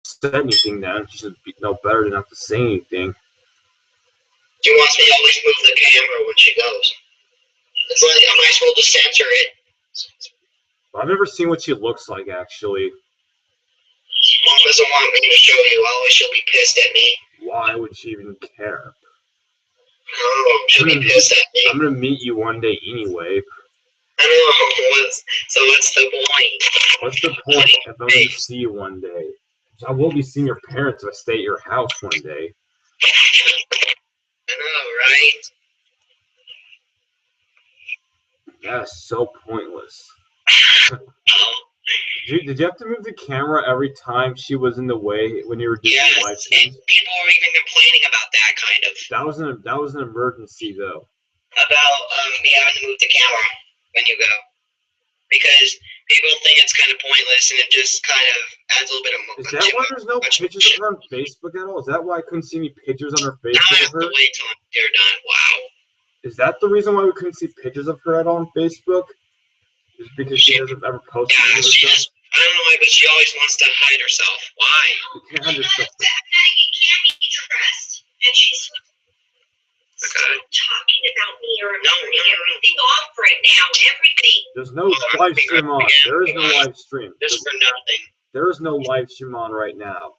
say anything then. She should know better than not to say anything. She wants me to always move the camera when she goes. It's like, am I supposed to censor it? I've never seen what she looks like, actually. Mom doesn't want me to show you. Otherwise, she'll be pissed at me. Why would she even care? Oh, she'll be pissed at me. I'm gonna meet you one day anyway. I know. So what's the point? What's the point if I'm gonna see you one day? I will be seeing your parents if I stay at your house one day. I know, right? That's so pointless. Did you have to move the camera every time she was in the way when you were doing the live stream? And people were even complaining about that kind of. That was an emergency though. About me having to move the camera when you go, because people think it's kind of pointless and it just kind of adds a little bit of. Is that why there's no pictures of her on Facebook at all? Is that why I couldn't see any pictures on her Facebook now I have of her? to wait till they're done. Wow. Is that the reason why we couldn't see pictures of her at all on Facebook? Is because she doesn't ever post Yeah, she just, I don't know why, but she always wants to hide herself. Why? You can't hide yourself. Maggie can't be trusted, and she's Okay. talking about me or turning everything off right now. Everything. There's no live stream on. There is no live stream. Just for nothing. There is no live stream on right now.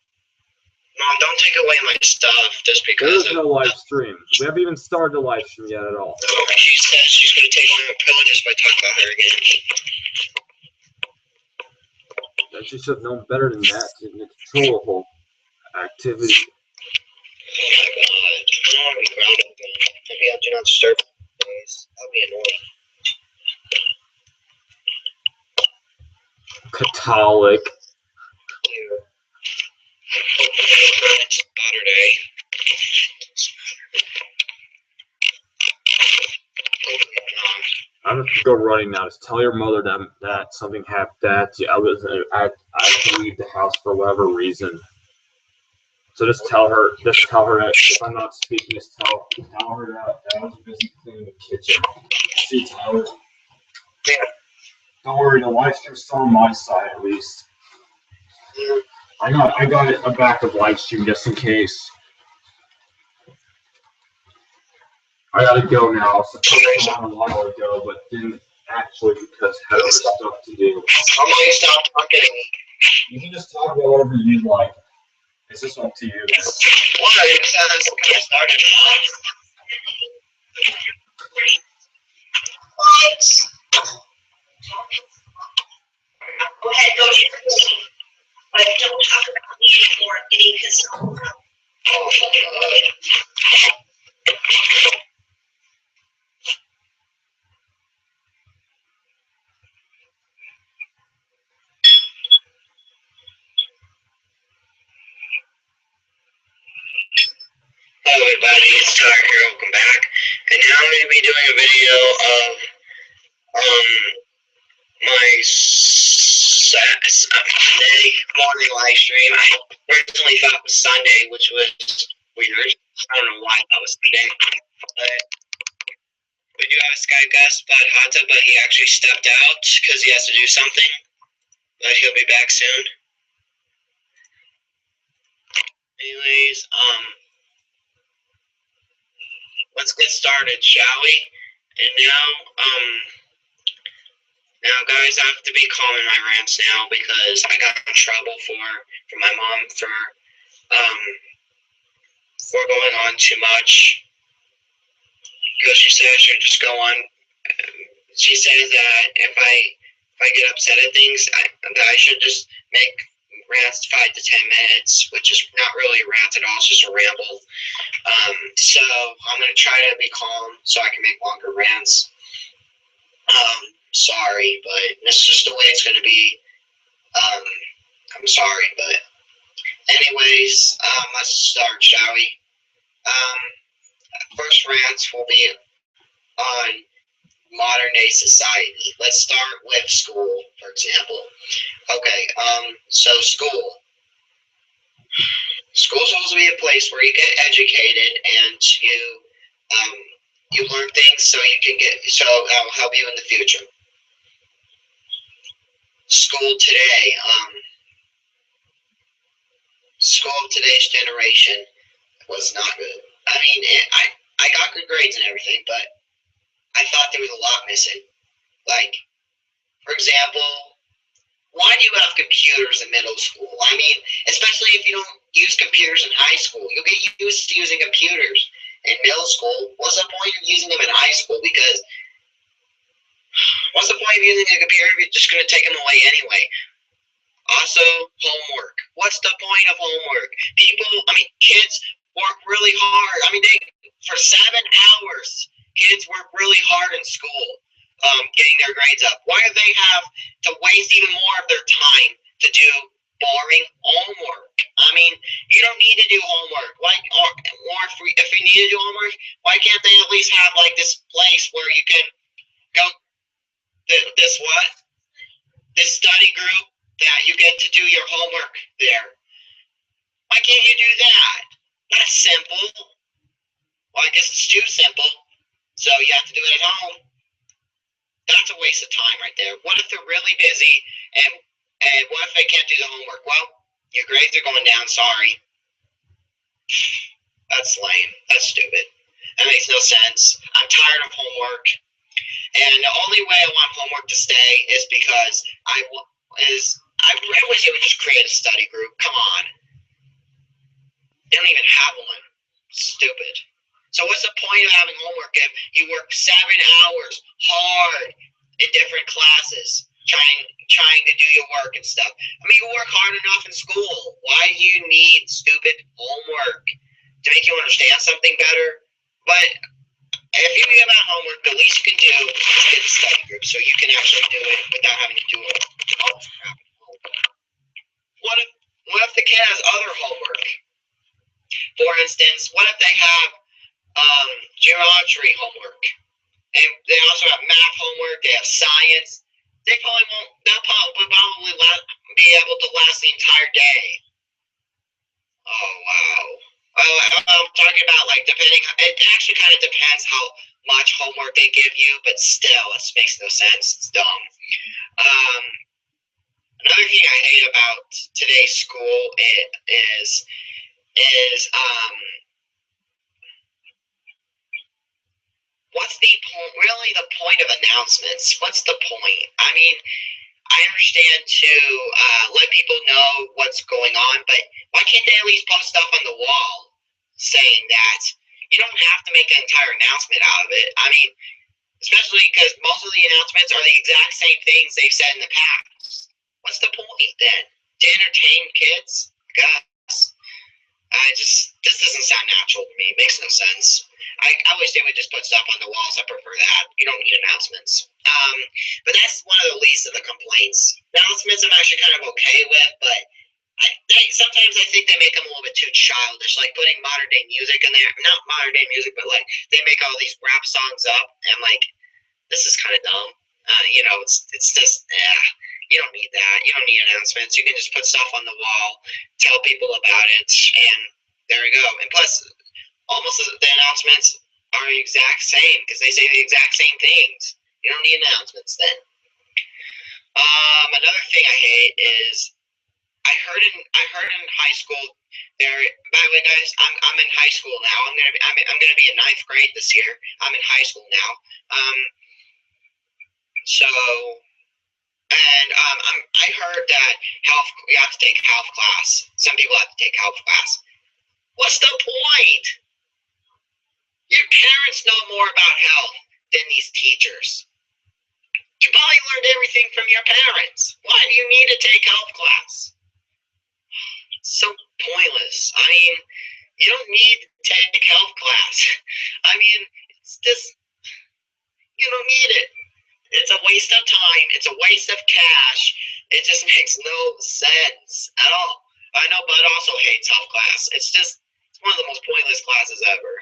Mom, don't take away my stuff just because. There is no live stream. We haven't even started the live stream yet at all. She says she's going to take away my privileges if I talk about her again. That she should have known better than that to control the whole activity. Oh my god. I don't want to be grounded again. Maybe I'll do not disturb. Please. That'll be annoying. Catholic. You. Hopefully it's Saturday. Hopefully not. I'm gonna go running now. Just tell your mother that something happened. That I had to leave the house for whatever reason. So just tell her that if I'm not speaking, just tell her that I was busy cleaning the kitchen. See, Tyler. Yeah. Don't worry, the live stream's still on my side at least. Yeah. I got a backup live stream just in case. I gotta go now. I was supposed to come on a while ago, but didn't actually because I had other stuff to do. How am I gonna stop talking? You can just talk about whatever you'd like. It's just up to you. What? It says get started. What? Go ahead, go to your room. But don't talk about me anymore. I'm getting pissed off. Oh my god. Hello everybody, it's Tyler here, welcome back. And now I'm going to be doing a video of my Monday morning live stream. I originally thought it was Sunday, which was weird. I don't know why I thought it was Sunday. But we do have a Skype guest, Bud Hata, but he actually stepped out because he has to do something. But he'll be back soon. Anyways, let's get started, shall we? And now guys, I have to be calm in my rants now because I got in trouble for my mom for going on too much. Because she said I should just go on. She says that if I get upset at things, that I should just make rants 5 to 10 minutes, which is not really a rant at all, it's just a ramble. So I'm going to try to be calm so I can make longer rants. Sorry, but this is just the way it's going to be. I'm sorry, but anyways, let's start, shall we? First rants will be on modern day society. Let's start with school, for example. Okay, so school. School's supposed to be a place where you get educated and you learn things so that'll help you in the future. School today, school of today's generation was not good. I mean, I got good grades and everything, but I thought there was a lot missing. Like, for example, why do you have computers in middle school? I mean, especially if you don't use computers in high school. You'll get used to using computers in middle school. What's the point of using them in high school? Because what's the point of using a computer if you're just going to take them away anyway? Also, homework. What's the point of homework? Kids work really hard. For 7 hours, kids work really hard in school, getting their grades up. Why do they have to waste even more of their time to do boring homework? You don't need to do homework. If you need to do homework, why can't they at least have like this place where you can go this study group that you get to do your homework there? Why can't you do that? That's simple. Well, I guess it's too simple. So you have to do it at home. That's a waste of time right there. What if they're really busy and what if they can't do the homework? Well, your grades are going down, sorry. That's lame. That's stupid. That makes no sense. I'm tired of homework. And the only way I want homework to stay is because I wish they would just create a study group. Come on. They don't even have one. Stupid. So what's the point of having homework if you work 7 hours hard in different classes trying to do your work and stuff? You work hard enough in school. Why do you need stupid homework? To make you understand something better? But if you give out homework, the least you can do is get a study group so you can actually do it without having to do it. What if the kid has other homework? For instance, what if they have geometry homework, and they also have math homework? They have science. They'll probably be able to last the entire day. Oh wow. I'm talking about it actually kind of depends how much homework they give you, but still, it makes no sense. It's dumb. Another thing I hate about today's school is what's the point of announcements? What's the point? I understand to let people know what's going on, but why can't they at least post stuff on the wall saying that? You don't have to make an entire announcement out of it. Especially because most of the announcements are the exact same things they've said in the past. What's the point then? To entertain kids? I guess. This doesn't sound natural to me. It makes no sense. I wish they would just put stuff on the walls. I prefer that. You don't need announcements. But that's one of the least of the complaints. Announcements I'm actually kind of okay with, but sometimes I think they make them a little bit too childish, like putting modern day music in there. Not modern day music, but they make all these rap songs up, and I'm like, this is kind of dumb. It's just, you don't need that. You don't need announcements. You can just put stuff on the wall, tell people about it, and there you go. And plus, almost the announcements are the exact same because they say the exact same things. You don't need announcements then. Another thing I hate is I heard in high school there. By the way, guys, I'm in high school now. I'm gonna be in 9th grade this year. I'm in high school now. I heard that you have to take health class. Some people have to take health class. What's the point? Your parents know more about health than these teachers. You probably learned everything from your parents. Why do you need to take health class? It's so pointless. You don't need to take health class. It's just, you don't need it. It's a waste of time. It's a waste of cash. It just makes no sense at all. I know Bud also hates health class. It's one of the most pointless classes ever.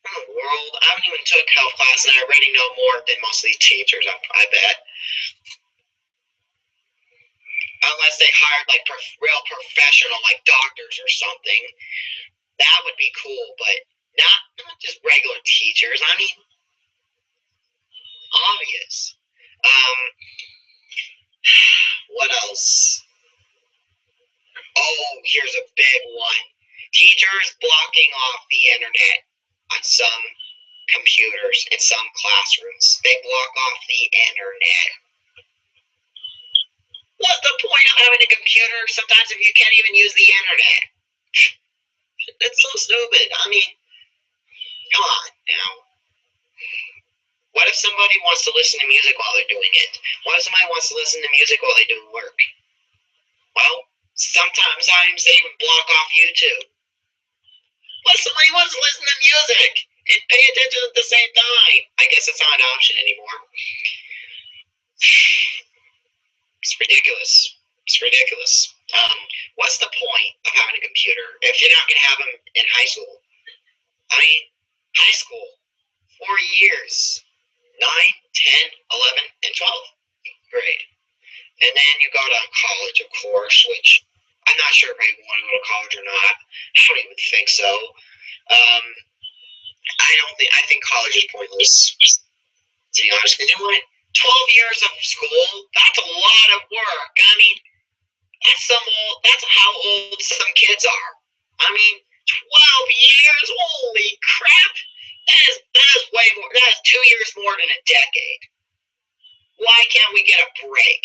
In the world, I haven't even took health class, and I already know more than most of these teachers, I bet. Unless they hired real professional, like doctors or something. That would be cool, but not just regular teachers. Obvious. What else? here's a big one. Teachers blocking off the internet on some computers in some classrooms. They block off the internet. What's the point of having a computer sometimes if you can't even use the internet? That's so stupid. I mean, come on now. What if somebody wants to listen to music while they're doing it? What if somebody wants to listen to music while they're doing work? Well, sometimes they even block off YouTube. What if somebody wants to listen to music and pay attention at the same time? I guess it's not an option anymore. It's ridiculous. It's ridiculous. What's the point of having a computer if you're not going to have them in high school? I mean, high school, 4 years, 9, 10, 11, and 12th grade. And then you go to college, of course, which I'm not sure if I even want to go to college or not. I don't even think so. I think college is pointless, to be honest. Because you know what? 12 years of school, that's a lot of work. I mean, that's how old some kids are. I mean, 12 years, holy crap. That is way more. That is 2 years more than a decade. Why can't we get a break?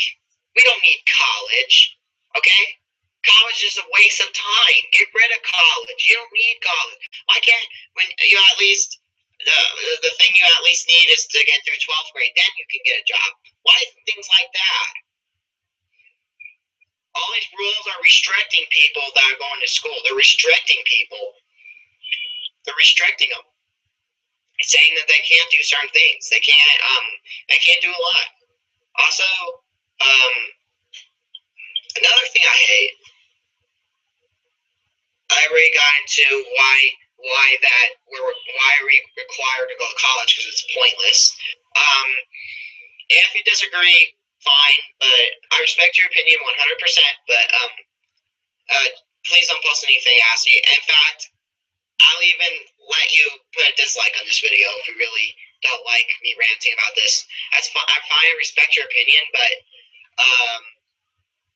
We don't need college, okay? College is a waste of time. Get rid of college. You don't need college. Why can't, when you at least, the thing you at least need is to get through 12th grade, then you can get a job. Why things like that? All these rules are restricting people that are going to school. They're restricting people. They're restricting them. Saying that they can't do certain things. They can't do a lot. Also, another thing I hate, I already got into why are we required to go to college, because it's pointless. If you disagree, fine, but I respect your opinion 100%, but please don't post anything nasty. In fact, I'll even let you put a dislike on this video if you really don't like me ranting about this. That's fine. I fine, respect your opinion, but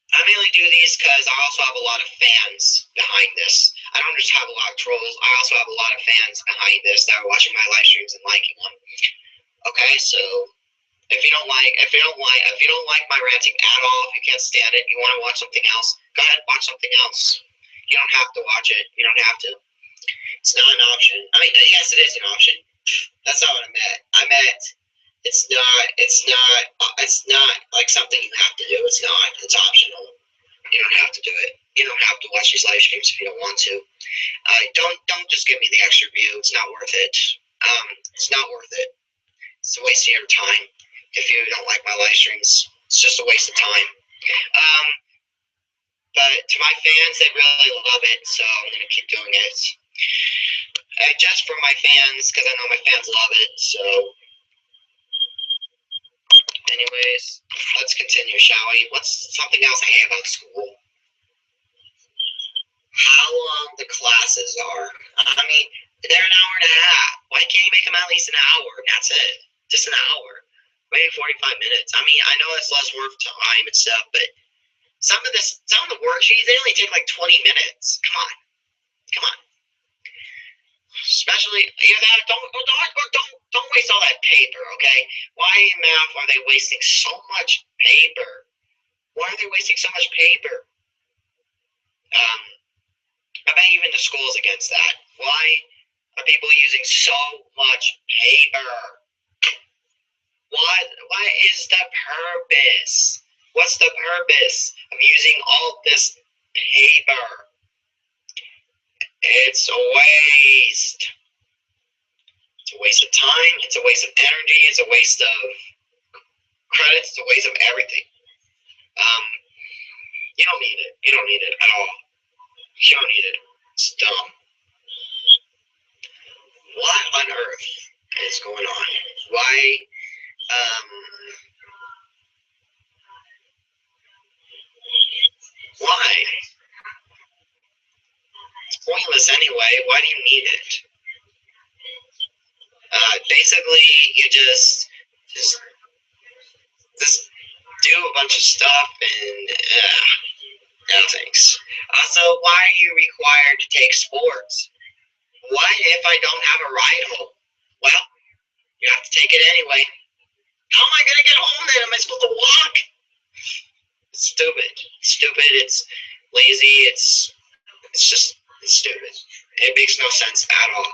I mainly do these because I also have a lot of fans behind this. I don't just have a lot of trolls. I also have a lot of fans behind this that are watching my live streams and liking them. Okay, so if you don't like my ranting at all, if you can't stand it, you want to watch something else, go ahead and watch something else. You don't have to watch it. You don't have to. It's not an option. I mean, yes, it is an option. That's not what I meant. I meant it's not like something you have to do. It's not. It's optional. You don't have to do it. You don't have to watch these live streams if you don't want to. Don't just give me the extra view. It's not worth it. It's not worth it. It's a waste of your time if you don't like my live streams. It's just a waste of time. But to my fans, they really love it, so I'm gonna keep doing it. Just for my fans, because I know my fans love it. So, anyways, let's continue, shall we? What's something else I hate about school? How long the classes are. I mean, they're an hour and a half. Why can't you make them at least an hour? That's it. Just an hour. Maybe 45 minutes. I mean, I know it's less work time and stuff, but some of the worksheets, they only take like 20 minutes. Come on. Especially, don't waste all that paper, okay? Why in math are they wasting so much paper? Why are they wasting so much paper? I bet even the school's against that. Why are people using so much paper? Why is the purpose? What's the purpose of using all this paper? It's a waste. It's a waste of time. It's a waste of energy. It's a waste of credits. It's a waste of everything. You don't need it. You don't need it at all. You don't need it. It's dumb. What on earth is going on? Why? Why? It's pointless anyway. Why do you need it? Basically, you just do a bunch of stuff and No thanks. Also, why are you required to take sports? What if I don't have a ride home? Well, you have to take it anyway. How am I going to get home then? Am I supposed to walk? It's stupid. It's lazy. It's stupid. It makes no sense at all.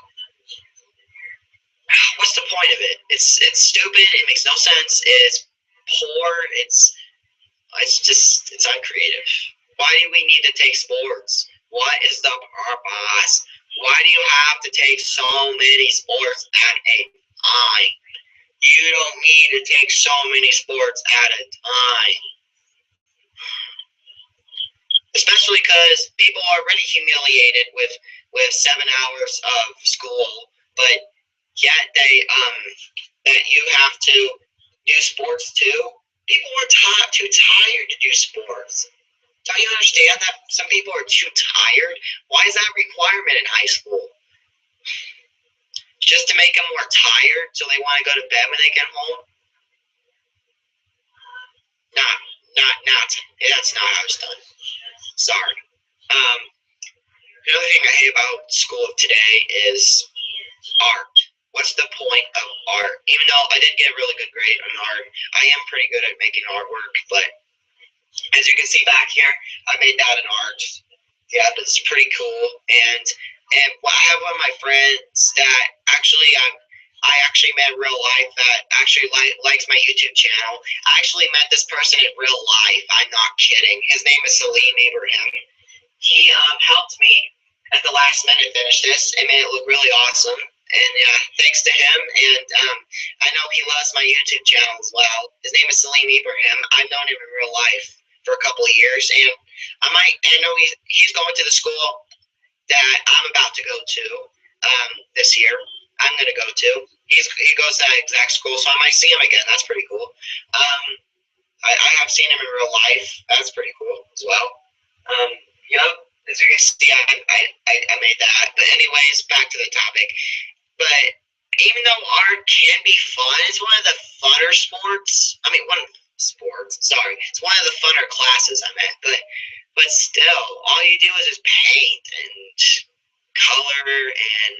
What's the point of it? It's stupid. It makes no sense. It's poor. It's uncreative. Why do we need to take sports? What is the purpose? Why do you have to take so many sports at a time? You don't need to take so many sports at a time. Especially because people are already humiliated with 7 hours of school, but yet that you have to do sports too. People are too tired to do sports. Don't you understand that some people are too tired? Why is that a requirement in high school? Just to make them more tired so they want to go to bed when they get home? That's not how it's done. Sorry. Another thing I hate about school today is art. What's the point of art? Even though I did get a really good grade on art, I am pretty good at making artwork, but as you can see back here, I made that in art. Yeah, it's pretty cool. And I have one of my friends that I actually met in real life that actually likes my YouTube channel. I actually met this person in real life. I'm not kidding. His name is Salim Ibrahim. He helped me at the last minute finish this and made it look really awesome. And thanks to him, and I know he loves my YouTube channel as well. His name is Salim Ibrahim. I've known him in real life for a couple of years, and I know he's going to the school that I'm about to go to this year. I'm going to go to. He goes to that exact school, so I might see him again. That's pretty cool. I have seen him in real life. That's pretty cool as well. As you can see, I made that. But anyways, back to the topic. But even though art can be fun, it's one of the funner sports. Sorry, it's one of the funner classes I'm at. But still, all you do is just paint and color and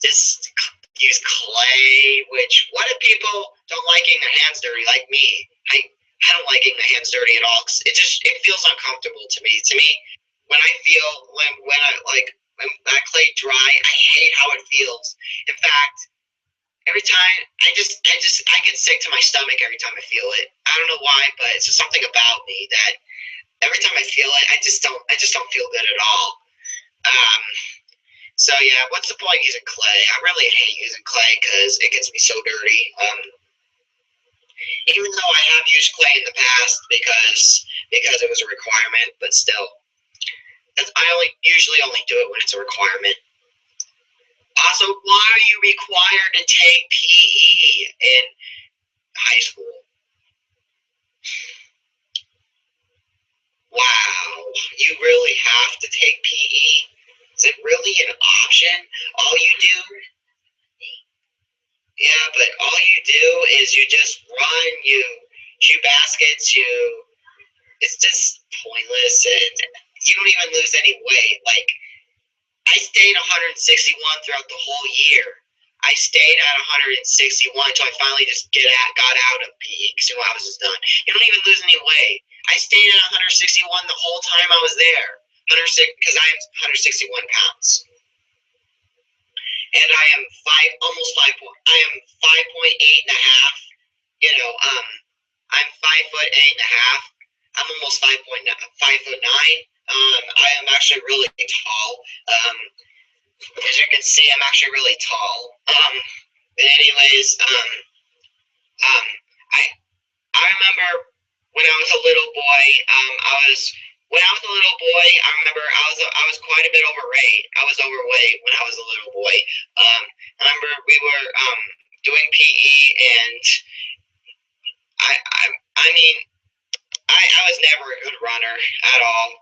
just use clay. Which what if people don't like getting their hands dirty like me? I don't like getting my hands dirty at all. It feels uncomfortable to me. To me, when I clay dry, I hate how it feels. In fact, every time I get sick to my stomach every time I feel it. I don't know why, but it's just something about me that every time I feel it, I just don't feel good at all. So yeah, what's the point of using clay? I really hate using clay because it gets me so dirty. Even though I have used clay in the past because it was a requirement, but still. I usually only do it when it's a requirement. Also, why are you required to take PE in high school? Wow, you really have to take PE? Is it really an option? All you do? Yeah, but all you do is you just run, you shoot baskets, it's just pointless, and you don't even lose any weight. Like, I stayed 161 throughout the whole year. I stayed at 161 until I finally just got out of PE because I was just done. You don't even lose any weight. I stayed at 161 the whole time I was there. Because I am 161 pounds. And I am 5.8 and a half. I'm 5'8" and a half. I'm almost 5'9". I am actually really tall. As you can see, I'm actually really tall. But anyways, I remember when I was a little boy. I remember I was quite a bit overweight. I was overweight when I was a little boy. I remember we were doing PE, and I was never a good runner at all.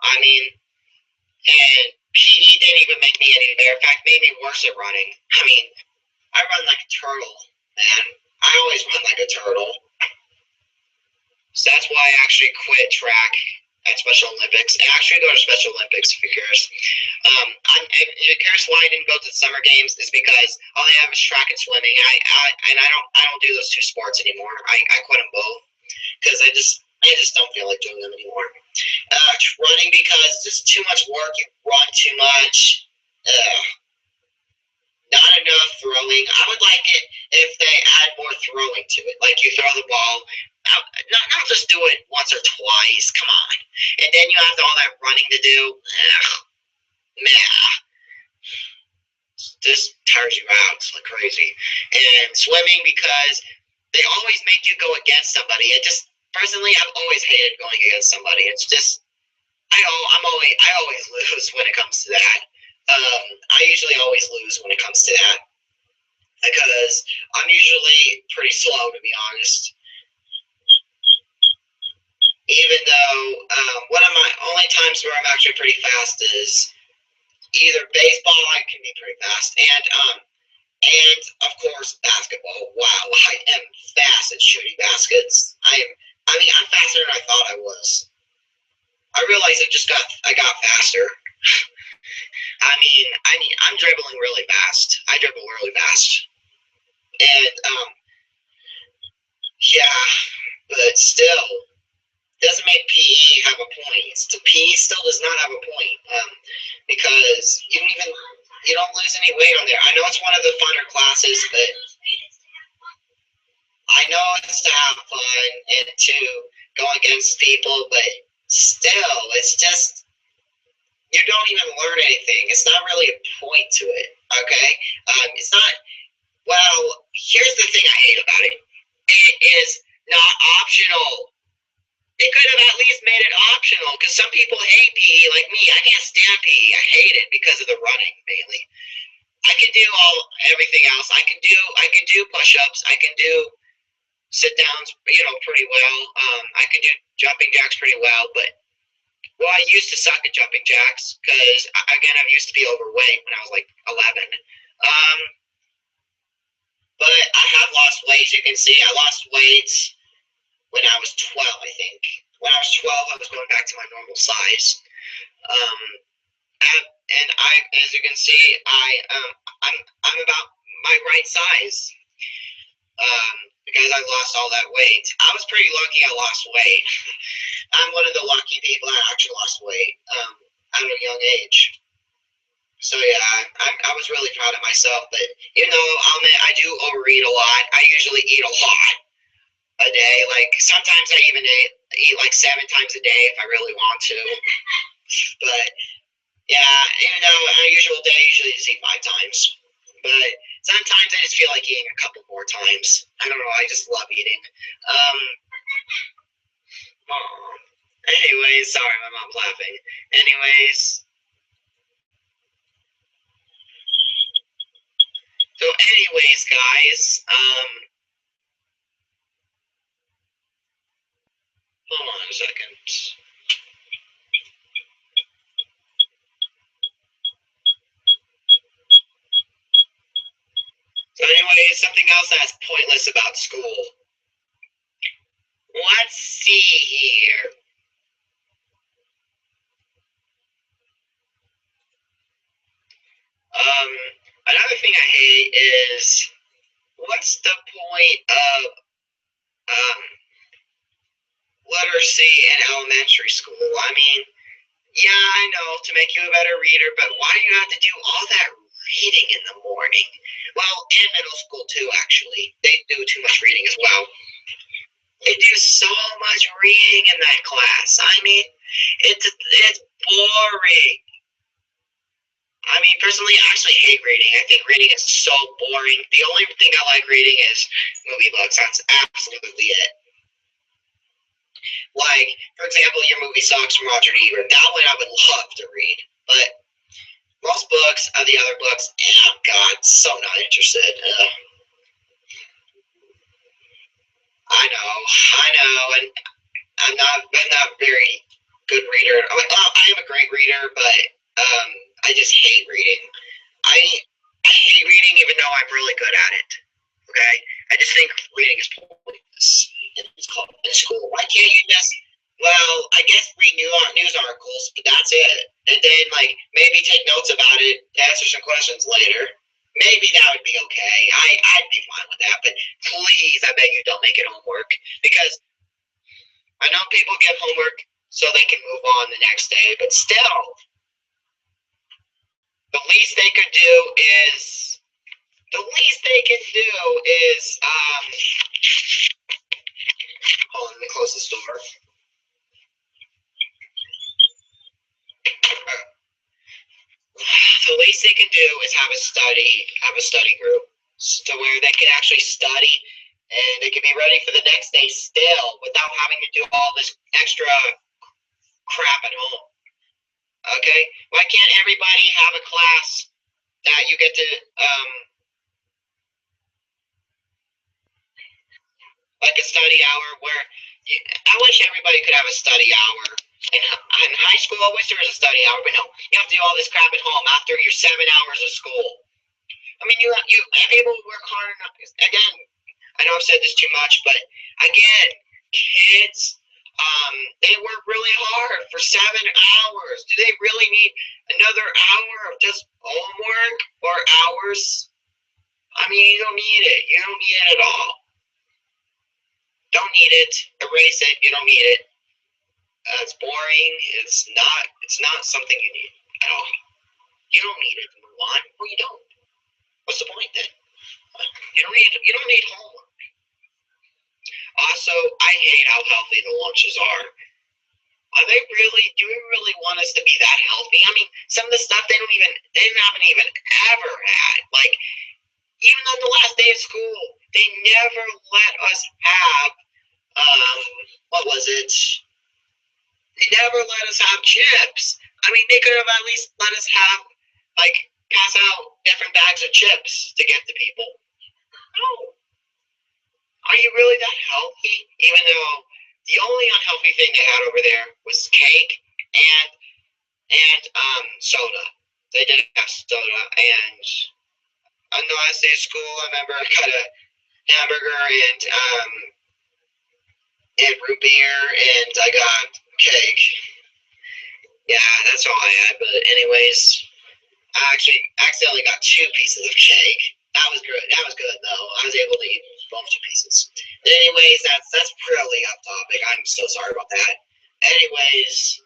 And PE didn't even make me any better. In fact, made me worse at running. I run like a turtle, man. I always run like a turtle. So that's why I actually quit track at Special Olympics. I actually go to Special Olympics if you're curious. If you're curious why I didn't go to the summer games is because all I have is track and swimming. I don't do those two sports anymore. I quit them both because I just don't feel like doing them anymore. Running because it's too much work. You run too much. Not enough throwing. I would like it if they add more throwing to it. Like you throw the ball. Not just do it once or twice. Come on. And then you have all that running to do. This tires you out like crazy. And swimming because they always make you go against somebody. Personally, I've always hated going against somebody. It's just I always lose when it comes to that. I usually always lose when it comes to that because I'm usually pretty slow, to be honest. Even though one of my only times where I'm actually pretty fast is either baseball. I can be pretty fast, and of course basketball. Wow, I am fast at shooting baskets. I'm faster than I thought I was. I realized I got faster. I'm dribbling really fast. I dribble really fast, and yeah, but still. Doesn't make PE have a point. PE still does not have a point because you don't lose any weight on there. I know it's one of the funner classes, but I know it's to have fun and to go against people, but still, it's just you don't even learn anything. It's not really a point to it. Okay, it's not. Well, here's the thing I hate about it. It is not optional. They could have at least made it optional because some people hate PE like me. I can't stand PE. I hate it because of the running mainly. I can do everything else. I can do push-ups. I can do sit-downs, pretty well. I can do jumping jacks pretty well. But I used to suck at jumping jacks because again I used to be overweight when I was like 11. But I have lost weight. As you can see, I lost weight when I was 12, I think. When I was 12, I was going back to my normal size. And as you can see, I'm about my right size. Because I lost all that weight. I was pretty lucky I lost weight. I'm one of the lucky people that actually lost weight at a young age. So yeah, I was really proud of myself. But even though I'll admit I do overeat a lot, I usually eat a lot a day. Like sometimes I even eat like 7 times a day if I really want to. But yeah, even though on a usual day I usually just eat 5 times. But sometimes I just feel like eating a couple more times. I don't know, I just love eating. Anyways, sorry, my mom's laughing. So anyways, guys, hold on a second. So anyways, something else that's pointless about school. Let's see here. Another thing I hate is, what's the point of literacy in elementary school? I mean, yeah, I know, to make you a better reader, but why do you have to do all that reading in the morning? Well, in middle school too, actually. They do too much reading as well. They do so much reading in that class. I mean, it's boring. I mean, personally, I actually hate reading. I think reading is so boring. The only thing I like reading is movie books. That's absolutely it. Like, for example, Your Movie Sucks from Roger Ebert. That one I would love to read. But most books, the other books, oh God, so not interested. I know, and I'm not a very good reader. I am a great reader, but I just hate reading. I hate reading even though I'm really good at it. Okay? I just think reading is pointless in school. Why can't you just well, I guess read news articles, but that's it. And then, like, maybe take notes about it, answer some questions later. Maybe that would be okay. I'd be fine with that. But please, I beg you, don't make it homework. Because I know people give homework so they can move on the next day. But still, the least they could do is... hold on, let me close this door. The least they can do is have a study group to where they can actually study and they can be ready for the next day still without having to do all this extra crap at home. Okay? Why can't everybody have a class that you get to like a study hour where I wish everybody could have a study hour. In high school, I wish there was a study hour, but no, you have to do all this crap at home after your 7 hours of school. I mean, you people work hard enough. Again, I know I've said this too much, but again, kids, they work really hard for 7 hours. Do they really need another hour of just homework or hours? I mean, you don't need it. You don't need it at all. Don't need it. Erase it. You don't need it. It's boring. It's not something you need at all. You don't need it to move on. Well, you don't. What's the point then? You don't need homework. Also, I hate how healthy the lunches are. Do we really want us to be that healthy? I mean, some of the stuff they haven't even ever had. Like, even on the last day of school, they never let us have, what was it? They never let us have chips. I mean, they could have at least let us have, like, pass out different bags of chips to give to people. No. Are you really that healthy? Even though the only unhealthy thing they had over there was cake and soda. They did have soda. And on the last day of school, I remember I got a hamburger and root beer, and I got cake. Yeah, that's all I had. But anyways, I actually accidentally got 2 pieces of cake. That was good. That was good though. I was able to eat both 2 pieces. But anyways, that's really off topic. I'm so sorry about that. Anyways,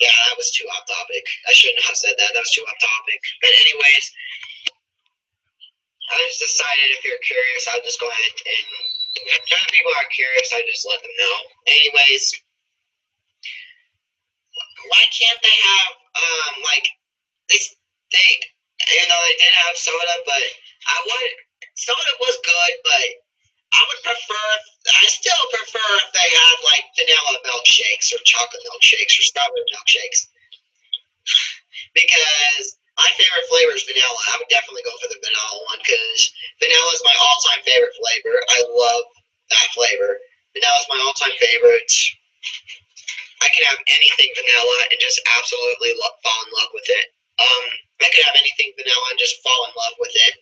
yeah, that was too off topic. I shouldn't have said that. That was too off topic. But anyways, I just decided if you're curious, I'll just go ahead and if other people are curious, I just let them know. Anyways, why can't they have like they you know they did have soda, but soda was good, but I still prefer if they had like vanilla milkshakes or chocolate milkshakes or strawberry milkshakes. Because my favorite flavor is vanilla. I would definitely go for the vanilla one because vanilla is my all-time favorite flavor. I love that flavor. Vanilla is my all-time favorite. I can have anything vanilla and just absolutely fall in love with it. I could have anything vanilla and just fall in love with it.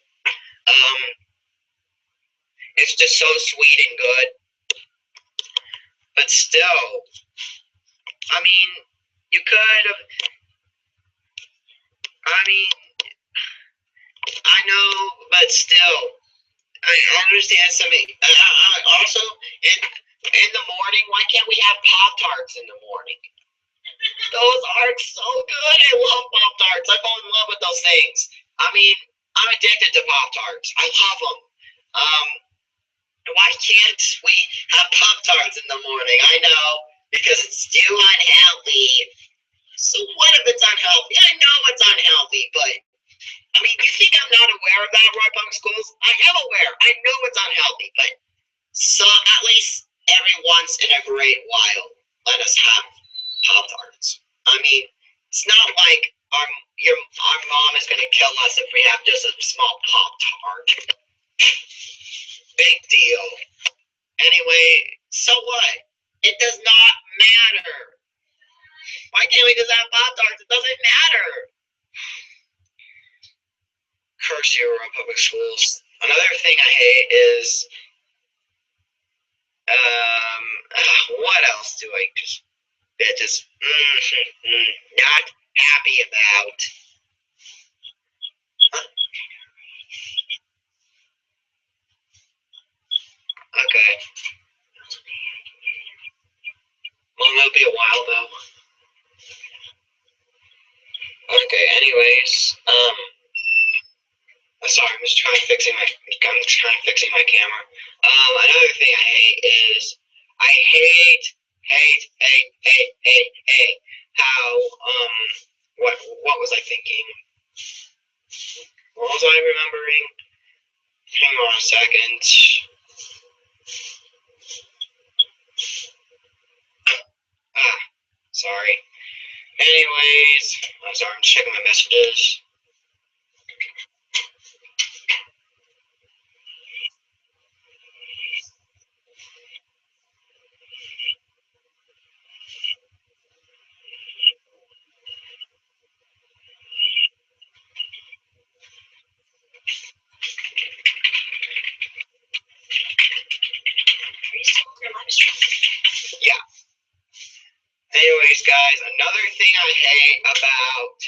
It's just so sweet and good. But still, I mean, you could have, I know, but still, I understand something. Also, in the morning, why can't we have Pop-Tarts in the morning? Those are so good. I love Pop-Tarts. I fall in love with those things. I mean, I'm addicted to Pop-Tarts. I love them. Why can't we have Pop-Tarts in the morning? I know, because it's too unhealthy. So what if it's unhealthy? I know it's unhealthy, but I mean, you think I'm not aware of that, Roy Punk Schools? I am aware. I know it's unhealthy, but so at least every once in a great while, let us have Pop-Tarts. I mean, it's not like our mom is going to kill us if we have just a small Pop-Tart. Big deal. Anyway, so what? It does not matter. Why can't we just have Pop-Tarts? It doesn't matter. Curse you, public schools. Another thing I hate is, what else do I just, bitches. Not happy about. Okay. Well, it'll be a while though. Okay. Anyways, sorry, I'm trying to fix my camera. Another thing I hate is I hate how what was I thinking? What was I remembering? Hang on a second. Sorry. Anyways, I'm sorry, I'm checking my messages. Yeah. Anyways, guys, another thing I hate about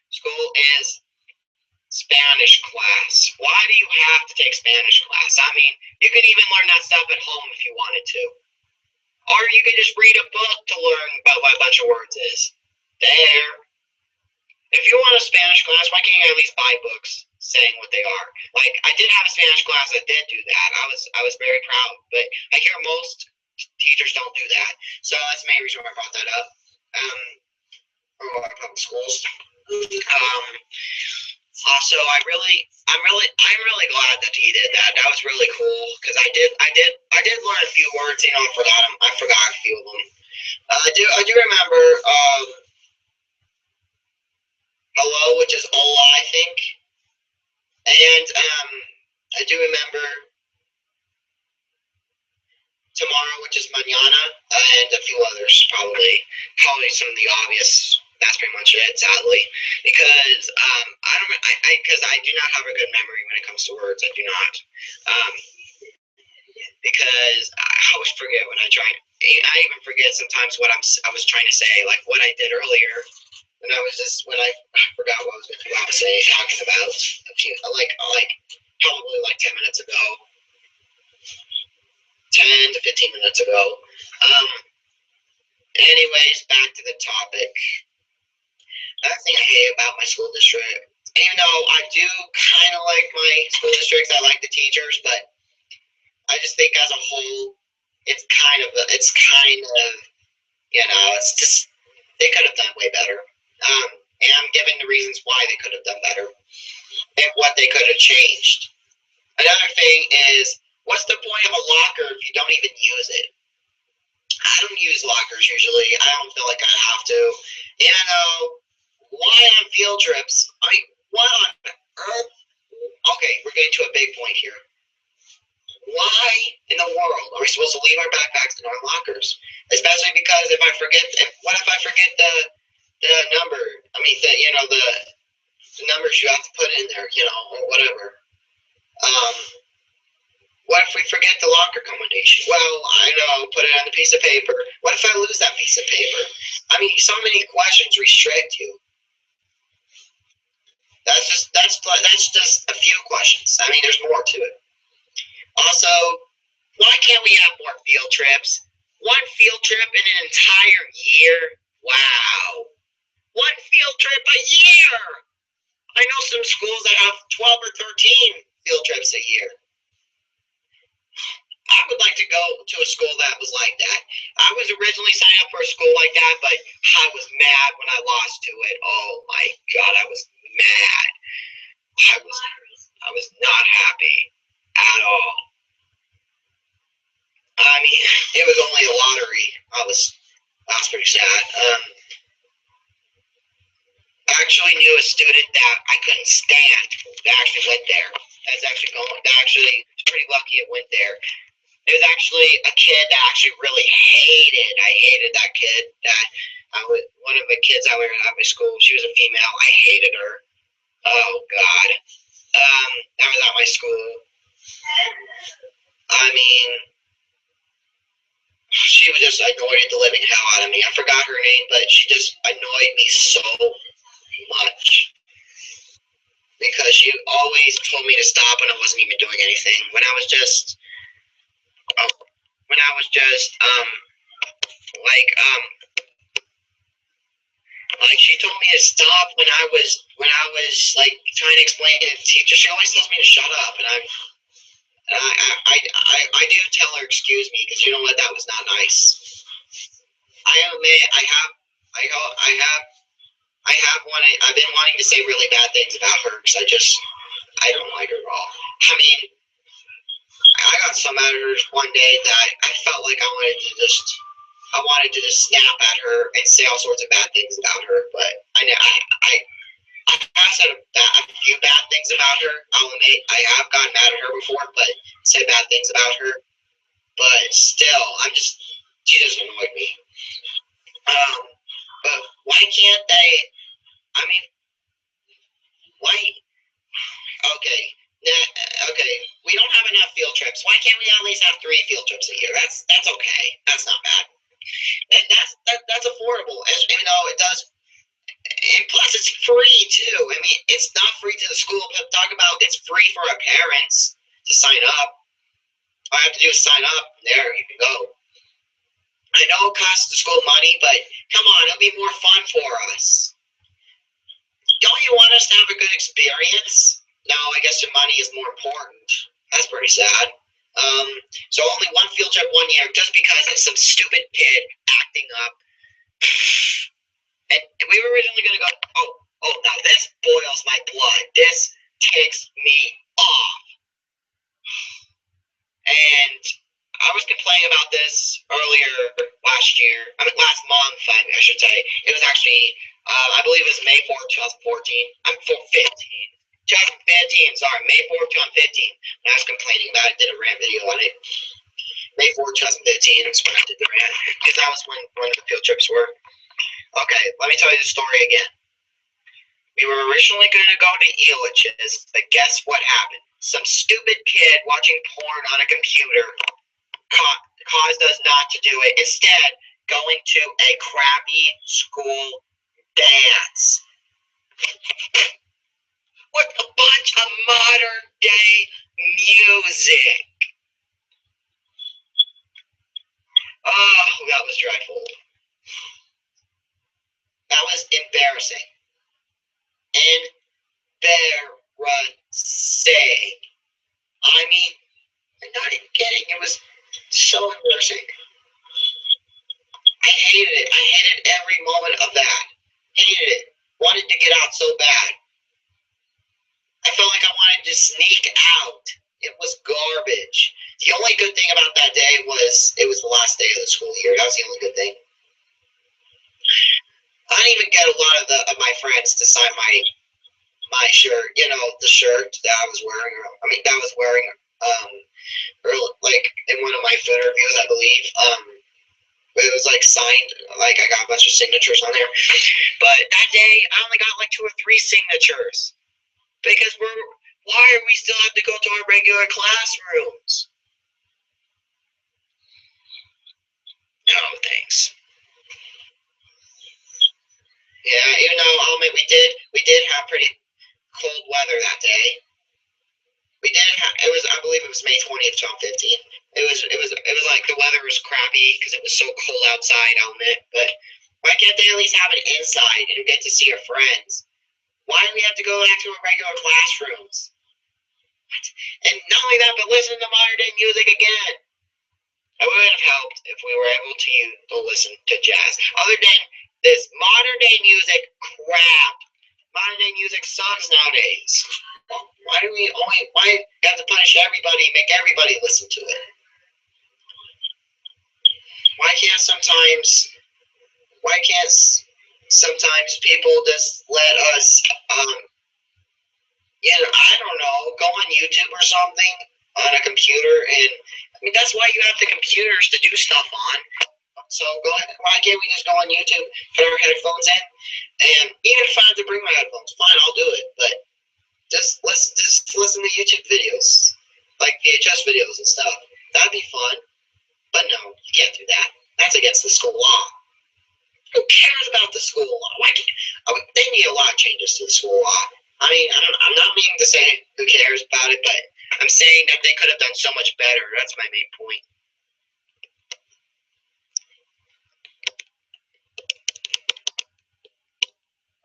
school is Spanish class. Why do you have to take Spanish class? I mean, you can even learn that stuff at home if you wanted to. Or you can just read a book to learn about what a bunch of words is. There. If you want a Spanish class, why can't you at least buy books saying what they are? Like, I did have a Spanish class that did do that. I was very proud. But I hear most teachers don't do that. So that's the main reason why I brought that up. Public schools. Also, I'm really glad that he did that. That was really cool because I did learn a few words. You know, I forgot a few of them. I do remember hello, which is hola, I think, and I do remember tomorrow, which is mañana, and a few others probably some of the obvious. That's pretty much it, sadly, because I do not have a good memory when it comes to words. I do not, because I always forget when I try. I even forget sometimes what I was trying to say, like what I did earlier, and I forgot what I was saying, talking about a few, like probably like 10 minutes ago, 10 to 15 minutes ago. Anyways, back to the topic. Another thing I hate about my school district, even though I do kind of like my school districts, I like the teachers, but I just think as a whole, it's kind of, it's just, they could have done way better. And I'm giving the reasons why they could have done better and what they could have changed. Another thing is, what's the point of a locker if you don't even use it? I don't use lockers usually. I don't feel like I have to. Why on field trips? What on earth? Okay, we're getting to a big point here. Why in the world are we supposed to leave our backpacks in our lockers? Especially because what if I forget the number? I mean, the numbers you have to put in there, or whatever. What if we forget the locker combination? Well, I know, put it on a piece of paper. What if I lose that piece of paper? I mean, so many questions restrict you. That's just a few questions. I mean, there's more to it. Also, why can't we have more field trips? One field trip in an entire year? Wow. One field trip a year. I know some schools that have 12 or 13 field trips a year. I would like to go to a school that was like that. I was originally signed up for a school like that, but I was mad when I lost to it. Oh my God, I was mad. I was not happy at all. I mean, it was only a lottery. I was pretty sad. I actually knew a student that I couldn't stand that actually went there. Pretty lucky it went there. It was actually a kid that actually really I hated that kid. One of the kids I were at my school, she was a female. I hated her. Oh God. That was at my school. I mean, she was just annoyed the living hell out of me. I forgot her name, but she just annoyed me so much because she always told me to stop when I wasn't even doing anything. When I was just like she told me to stop when I was like trying to explain to the teacher. She always tells me to shut up, and I do tell her excuse me because you know what, that was not nice. I've been wanting to say really bad things about her because I don't like her at all. I mean, I got so mad at her one day that I felt like I wanted to just snap at her and say all sorts of bad things about her. But I have said a few bad things about her. I'll admit I have gotten mad at her before, but said bad things about her. But still, she just annoyed me. But why can't they? I mean, why? Okay. Okay, we don't have enough field trips. Why can't we at least have 3 field trips a year? That's okay. That's not bad. And that's affordable, even though it does. And plus, it's free too. I mean, it's not free to the school, but talk about it's free for our parents to sign up. All I have to do is sign up. There, you can go. I know it costs the school money, but come on, it'll be more fun for us. Don't you want us to have a good experience? No, I guess your money is more important. That's pretty sad. So only 1 field trip 1 year just because of some stupid kid acting up. And we were originally going to go, oh, now this boils my blood. This ticks me off. And I was complaining about this earlier last month, I should say. It was actually, I believe it was May 4th, 2014. I'm 15. 2015, sorry, May 4th, 2015. When I was complaining about it, did a rant video on it. May 4th, 2015 is when I did the rant, because that was when the field trips were. Okay, let me tell you the story again. We were originally going to go to Elitch's, but guess what happened? Some stupid kid watching porn on a computer caused us not to do it. Instead, going to a crappy school dance. With a bunch of modern day music. Oh, that was dreadful. That was embarrassing. Embarrassing. I mean, I'm not even kidding. It was so embarrassing. I hated it. I hated every moment of that. Hated it. Wanted to get out so bad. I felt like I wanted to sneak out. It was garbage. The only good thing about that day was it was the last day of the school year. That was the only good thing. I didn't even get a lot of my friends to sign my shirt. You know, the shirt that I was wearing. Like in one of my food reviews, I believe. It was like signed. Like I got a bunch of signatures on there. But that day, I only got like 2 or 3 signatures. Because why are we still have to go to our regular classrooms? No, thanks. Yeah, even though I'll admit we did have pretty cold weather that day. We did have, I believe it was May 20th, 2015. It was like the weather was crappy because it was so cold outside, I'll admit. But why can't they at least have it inside and get to see our friends? Why do we have to go back to our regular classrooms? What? And not only that, but listen to modern day music again. It would have helped if we were able to listen to jazz. Other than this modern day music crap. Modern day music sucks nowadays. Why do we have to punish everybody, make everybody listen to it? Why can't sometimes people just let us, I don't know, go on YouTube or something on a computer? And I mean, that's why you have the computers to do stuff on. So why can't we just go on YouTube, put our headphones in, and even if I have to bring my headphones, fine, I'll do it. But just listen to YouTube videos, like VHS videos and stuff. That'd be fun. But no, you can't do that. That's against the school law. Who cares about the school law? Why can't, they need a lot of changes to the school law. I mean, I'm not meaning to say who cares about it, but I'm saying that they could have done so much better. That's my main point.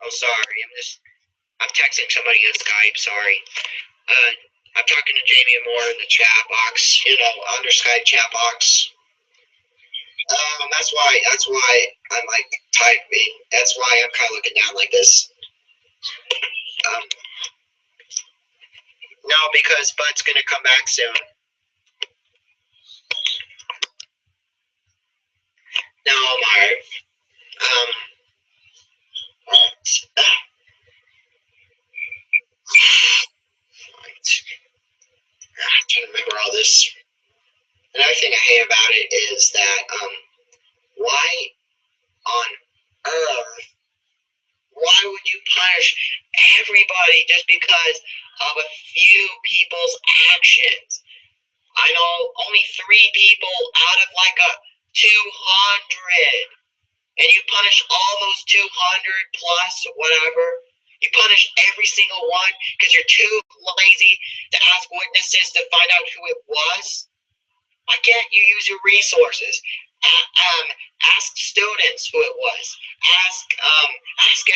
Oh, sorry. I'm texting somebody on Skype. Sorry. I'm talking to Jamie Moore in the chat box. Under Skype chat box. That's why I'm like typing. That's why I'm kind of looking down like this. No, because Bud's gonna come back soon. No, Mark. I'm trying to remember all this. Another thing I hate about it is that why on earth? Why would you punish everybody just because of a few people's actions? I know only 3 people out of like a 200, and you punish all those 200 plus whatever. You punish every single one because you're too lazy to ask witnesses to find out who it was. Why can't you use your resources? Ask students who it was. Ask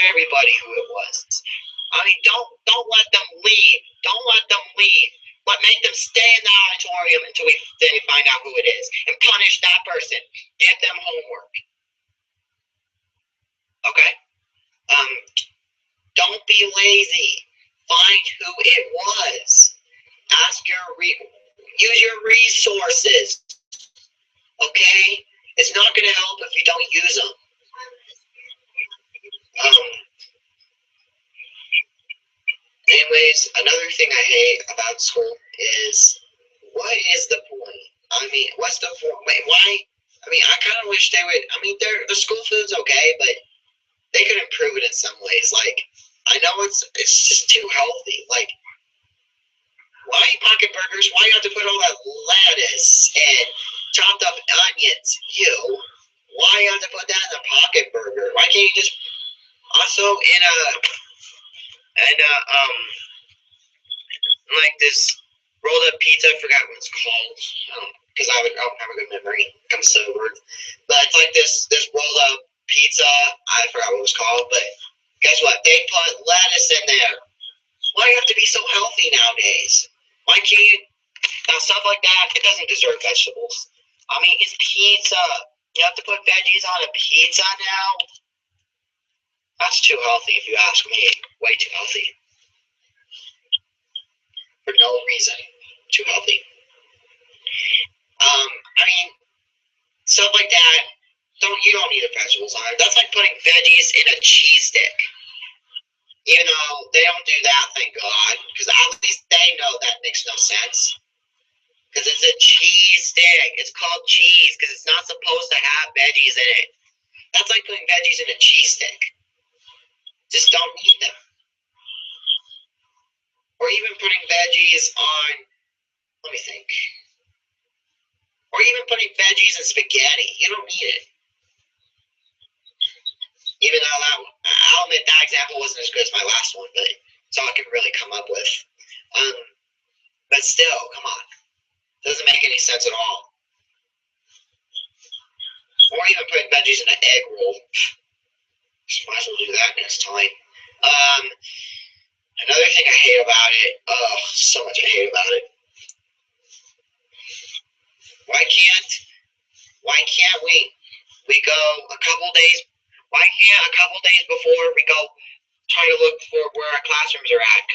everybody who it was. I mean, don't let them leave. Don't let them leave. But make them stay in the auditorium until they find out who it is, and punish that person. Give them homework. Okay. Don't be lazy. Find who it was. Use your resources. Okay? It's not going to help if you don't use them. Anyways, another thing I hate about school is, what is the point? I mean, what's the point? Why? I mean, I kind of wish they would. I mean, the school food's okay, but they could improve it in some ways. Like, I know it's just too healthy. Like, why pocket burgers? Why you have to put all that lettuce and chopped up onions? Why you have to put that in a pocket burger? Why can't you just also like this rolled up pizza? I forgot what it's called because I don't have a good memory. I'm sober, but it's like this rolled up pizza. I forgot what it was called, but guess what? They put lettuce in there. Why do you have to be so healthy nowadays? Why can't you? Now, stuff like that, it doesn't deserve vegetables. I mean, it's pizza. You have to put veggies on a pizza now? That's too healthy if you ask me. Way too healthy. For no reason. Too healthy. I mean, stuff like that, you don't need the vegetables on it. That's like putting veggies in a cheese stick. They don't do that, thank God, because at least they know that makes no sense. Because it's a cheese stick. It's called cheese because it's not supposed to have veggies in it. That's like putting veggies in a cheese stick. Just don't need them. Or even putting veggies on, let me think. Or even putting veggies in spaghetti. You don't need it. Even though I'll admit that example wasn't as good as my last one, but it's all I can really come up with. But still, come on. Doesn't make any sense at all. Or even putting veggies in an egg roll. Might as well do that next time. Another thing I hate about it, so much I hate about it. Why can't we go a couple days? Why can't a couple days before we go try to look for where our classrooms are at?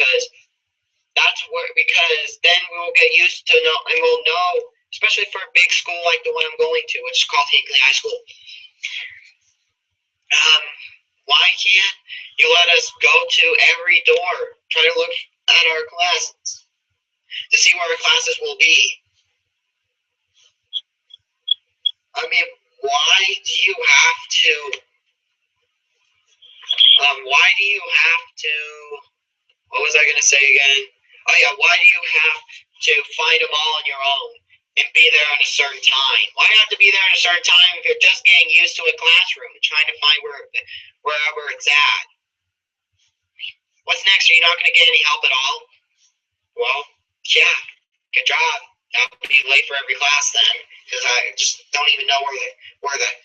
Because then we will get used to and we'll know, especially for a big school like the one I'm going to, which is called Hinckley High School. Why can't you let us go to every door, try to look at our classes to see where our classes will be? I mean, why do you have to? What was I going to say again? Oh yeah, why do you have to find them all on your own? and be there at a certain time. Why do you have to be there at a certain time if you're just getting used to a classroom and trying to find wherever it's at? What's next? Are you not going to get any help at all? Well, yeah, good job. I'll be late for every class then, because I just don't even know where they're at.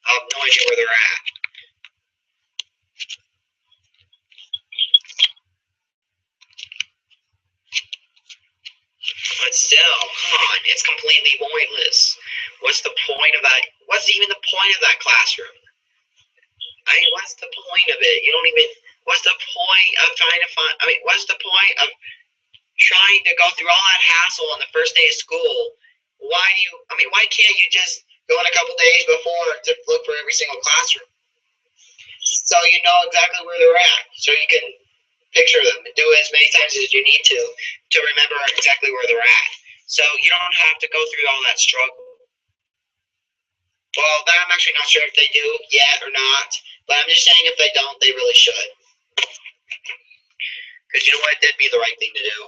I have no idea where they're at. But still, come on, it's completely pointless. What's the point of that? What's even the point of that classroom? What's the point of it? You don't even. What's the point of trying to find? What's the point of trying to go through all that hassle on the first day of school? Why can't you just go in a couple days before to look for every single classroom, so you know exactly where they're at, so you can picture them and do it as many times as you need to remember exactly where they're at, so you don't have to go through all that struggle. Well, that I'm actually not sure if they do yet or not, but I'm just saying if they don't, they really should. Because you know what? That'd be the right thing to do.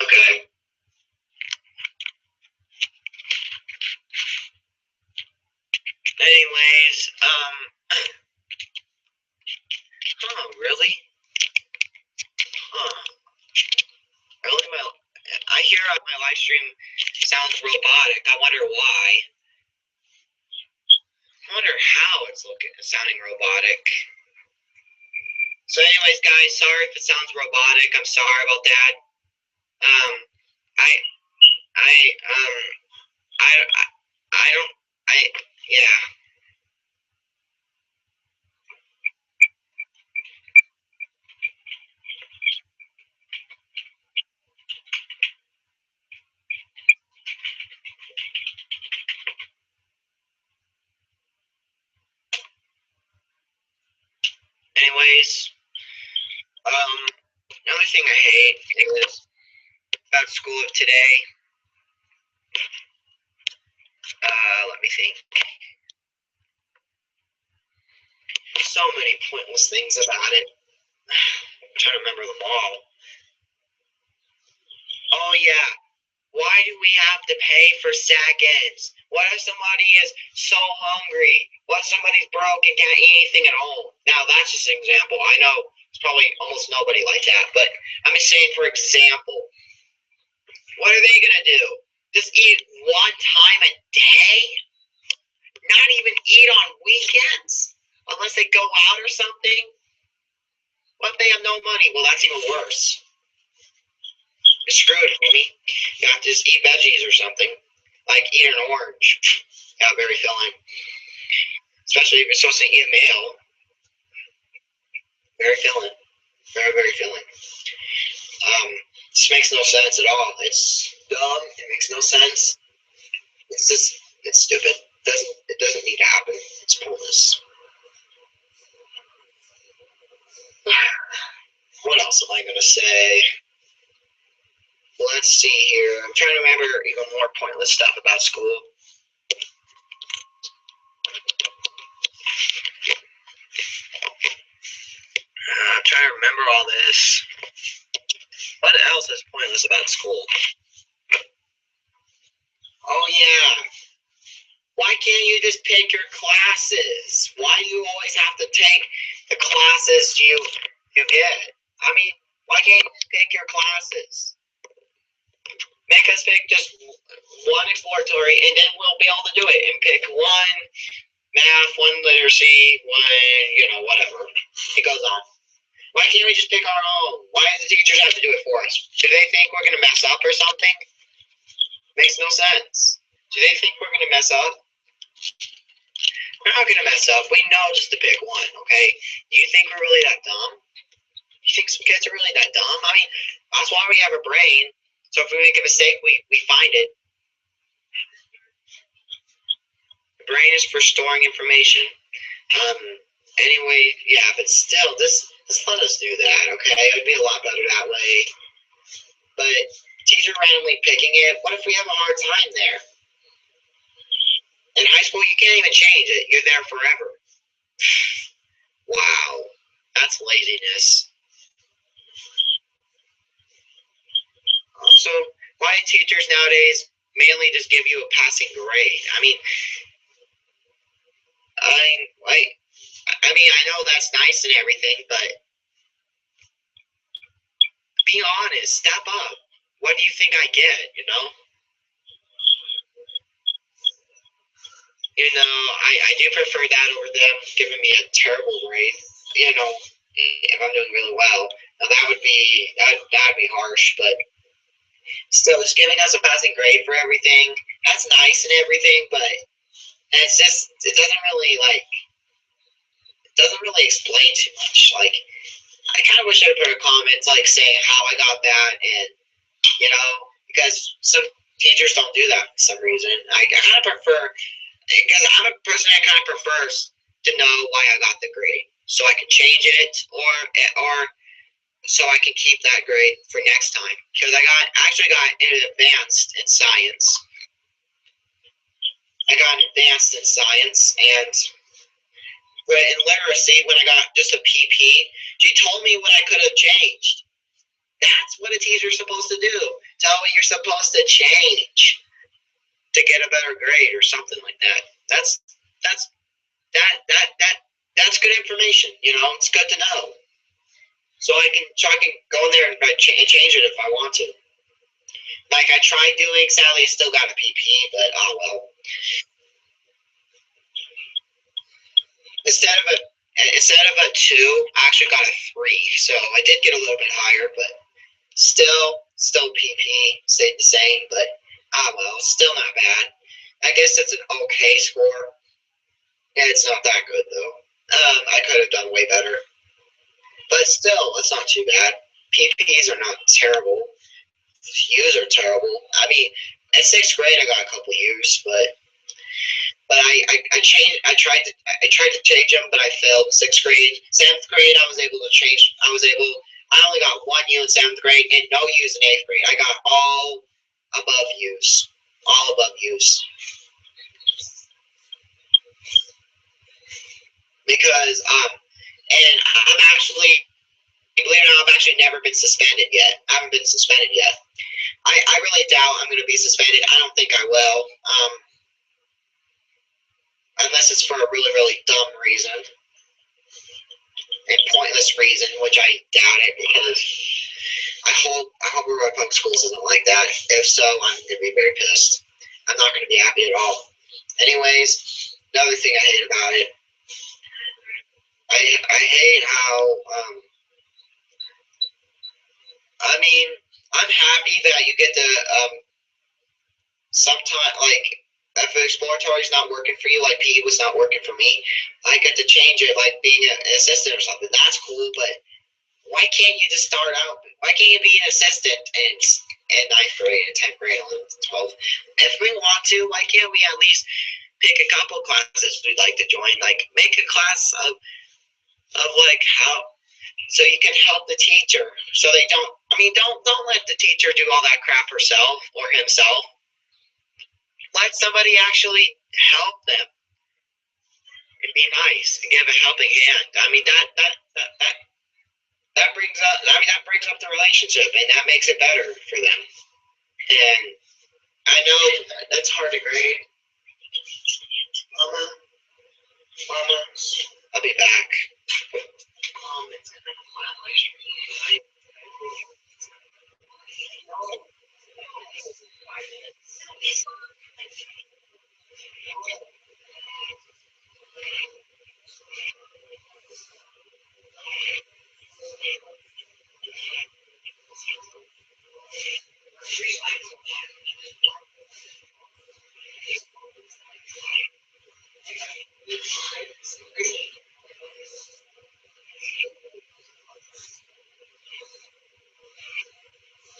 Okay. Anyways, really? Really? I hear my live stream sounds robotic. I wonder why. I wonder how it's sounding robotic. So anyways, guys, sorry if it sounds robotic. I'm sorry about that. Yeah. Anyways, another thing I hate is about school of today. Let me think. So many pointless things about it. I'm trying to remember them all. Oh yeah. Why do we have to pay for seconds? What if somebody is so hungry? What if somebody's broke and can't eat anything at home? Now that's just an example. I know it's probably almost nobody like that, but I'm just saying for example. What are they gonna do? Just eat one time a day? Not even eat on weekends? Unless they go out or something? What if they have no money? Well, that's even worse. You're screwed, homie. You have to just eat veggies or something. Like eat an orange. Yeah, very filling. Especially if you're supposed to eat a meal. Very filling. Very, very filling. This makes no sense at all. It's dumb. It makes no sense. It's stupid. It doesn't need to happen. It's pointless. What else am I gonna say? Let's see here. I'm trying to remember even more pointless stuff about school. I'm trying to remember all this. What else is pointless about school? Oh yeah. Why can't you just pick your classes? Why do you always have to take the classes you get? Why can't you just pick your classes? Make us pick just one exploratory, and then we'll be able to do it. And pick one math, one literacy, one, whatever. It goes on. Why can't we just pick our own? Why do the teachers have to do it for us? Do they think we're going to mess up or something? Makes no sense. Do they think we're going to mess up? We're not going to mess up. We know just to pick one, okay? Do you think we're really that dumb? You think some kids are really that dumb? That's why we have a brain. So if we make a mistake, we find it. The brain is for storing information. Anyway, yeah, but still, just let us do that, okay? It would be a lot better that way. But teacher randomly picking it, what if we have a hard time there? In high school, you can't even change it. You're there forever. Wow, that's laziness. So why do teachers nowadays mainly just give you a passing grade? I mean, I know that's nice and everything, but be honest, step up. What do you think I get, you know? I do prefer that over them giving me a terrible grade. You know, if I'm doing really well, now that'd be harsh, but still, just giving us a passing grade for everything, that's nice and everything, but it's just it doesn't really explain too much. Like, I kind of wish I would put a comment like saying how I got that, and because some teachers don't do that for some reason. I kind of prefer, because I'm a person that kind of prefers to know why I got the grade, so I can change it, or so I can keep that grade for next time. Because I actually got an advanced in science. But in literacy, when I got just a PP, she told me what I could have changed. That's what a teacher's supposed to do. Tell what you're supposed to change to get a better grade or something like that. That's good information. It's good to know. So I can go in there and change it if I want to. Like I tried doing, sadly, I still got a PP, but oh well. Instead of a 2, I actually got a 3. So I did get a little bit higher, but still PP, stayed the same. But well, still not bad. I guess it's an okay score. Yeah, it's not that good though. I could have done way better, but still, it's not too bad. PPs are not terrible. U's are terrible. I mean, in 6th grade, I got a couple U's, but I tried to change them, but I failed. 6th grade, 7th grade, I only got 1 U in 7th grade and no U's in 8th grade. I got all above U's. Because and I'm actually, believe it or not, I've actually never been suspended yet. I haven't been suspended yet. I really doubt I'm going to be suspended. I don't think I will. Unless it's for a really, really dumb reason and pointless reason, which I doubt it, because I hope Aurora Public Schools isn't like that. If so, I'm going to be very pissed. I'm not going to be happy at all. Anyways, another thing I hate about it, I hate how, I mean, I'm happy that you get to, sometimes, like, if exploratory is not working for you, like PE was not working for me, I get to change it, like being an assistant or something. That's cool, but why can't you just start out? Why can't you be an assistant in 9th grade, 10th grade, 11th, 12th? If we want to, why can't we at least pick a couple classes we'd like to join? Like, make a class of like how, so you can help the teacher. So they don't let the teacher do all that crap herself or himself. Let somebody actually help them and be nice and give a helping hand. I mean, that brings up the relationship, and that makes it better for them. And I know that's hard to grade. Mama, I'll be back.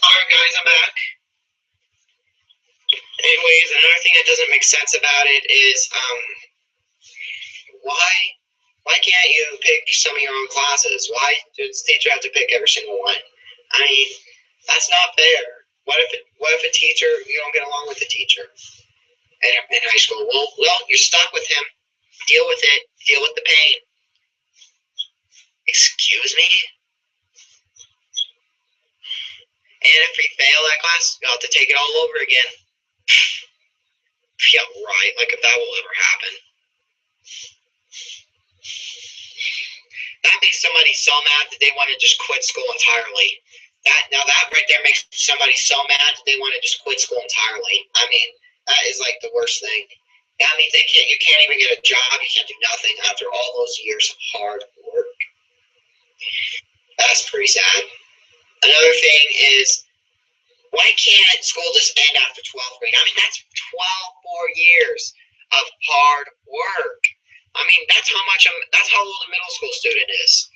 Alright guys, I'm back. Anyways, another thing that doesn't make sense about it is why can't you pick some of your own classes? Why does the teacher have to pick every single one? I mean, that's not fair. What if a teacher, you don't get along with the teacher in high school? Well, you're stuck with him. Deal with it. Deal with the pain. Excuse me? And if we fail that class, you'll have to take it all over again. Yeah, right. Like if that will ever happen. That makes somebody so mad that they want to just quit school entirely. That right there makes somebody so mad that they want to just quit school entirely. I mean, that is like the worst thing. That means you can't even get a job, you can't do nothing after all those years of hard work. That's pretty sad. Another thing is, why can't school just end after 12th grade? I mean, that's 12 years of hard work. I mean, that's how old a middle school student is.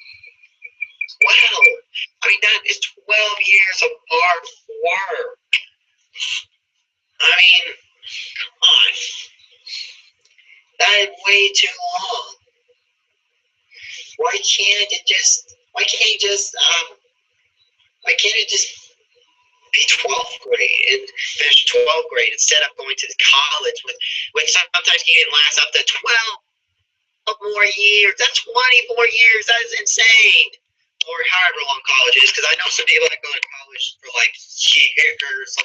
Wow. I mean, that is 12 years of hard work. I mean, come on. That is way too long. Why can't it just be 12th grade and finish 12th grade instead of going to college with sometimes you can last up to 12 more years. That's 20 more years. That is insane. Or however long college is, because I know some people that go to college for like years.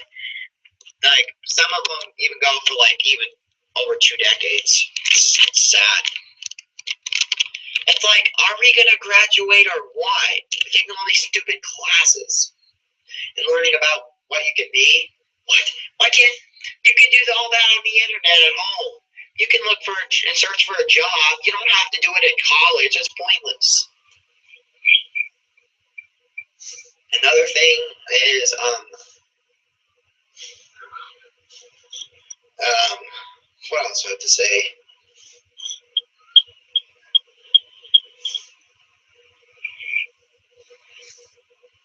Like some of them even go for like even over 2 decades. It's sad. It's like, are we gonna graduate or what? Taking all these stupid classes and learning about what you can be. What? Why can't you can do all that on the internet at home? You can look for and search for a job. You don't have to do it at college. It's pointless. Another thing is what else do I have to say?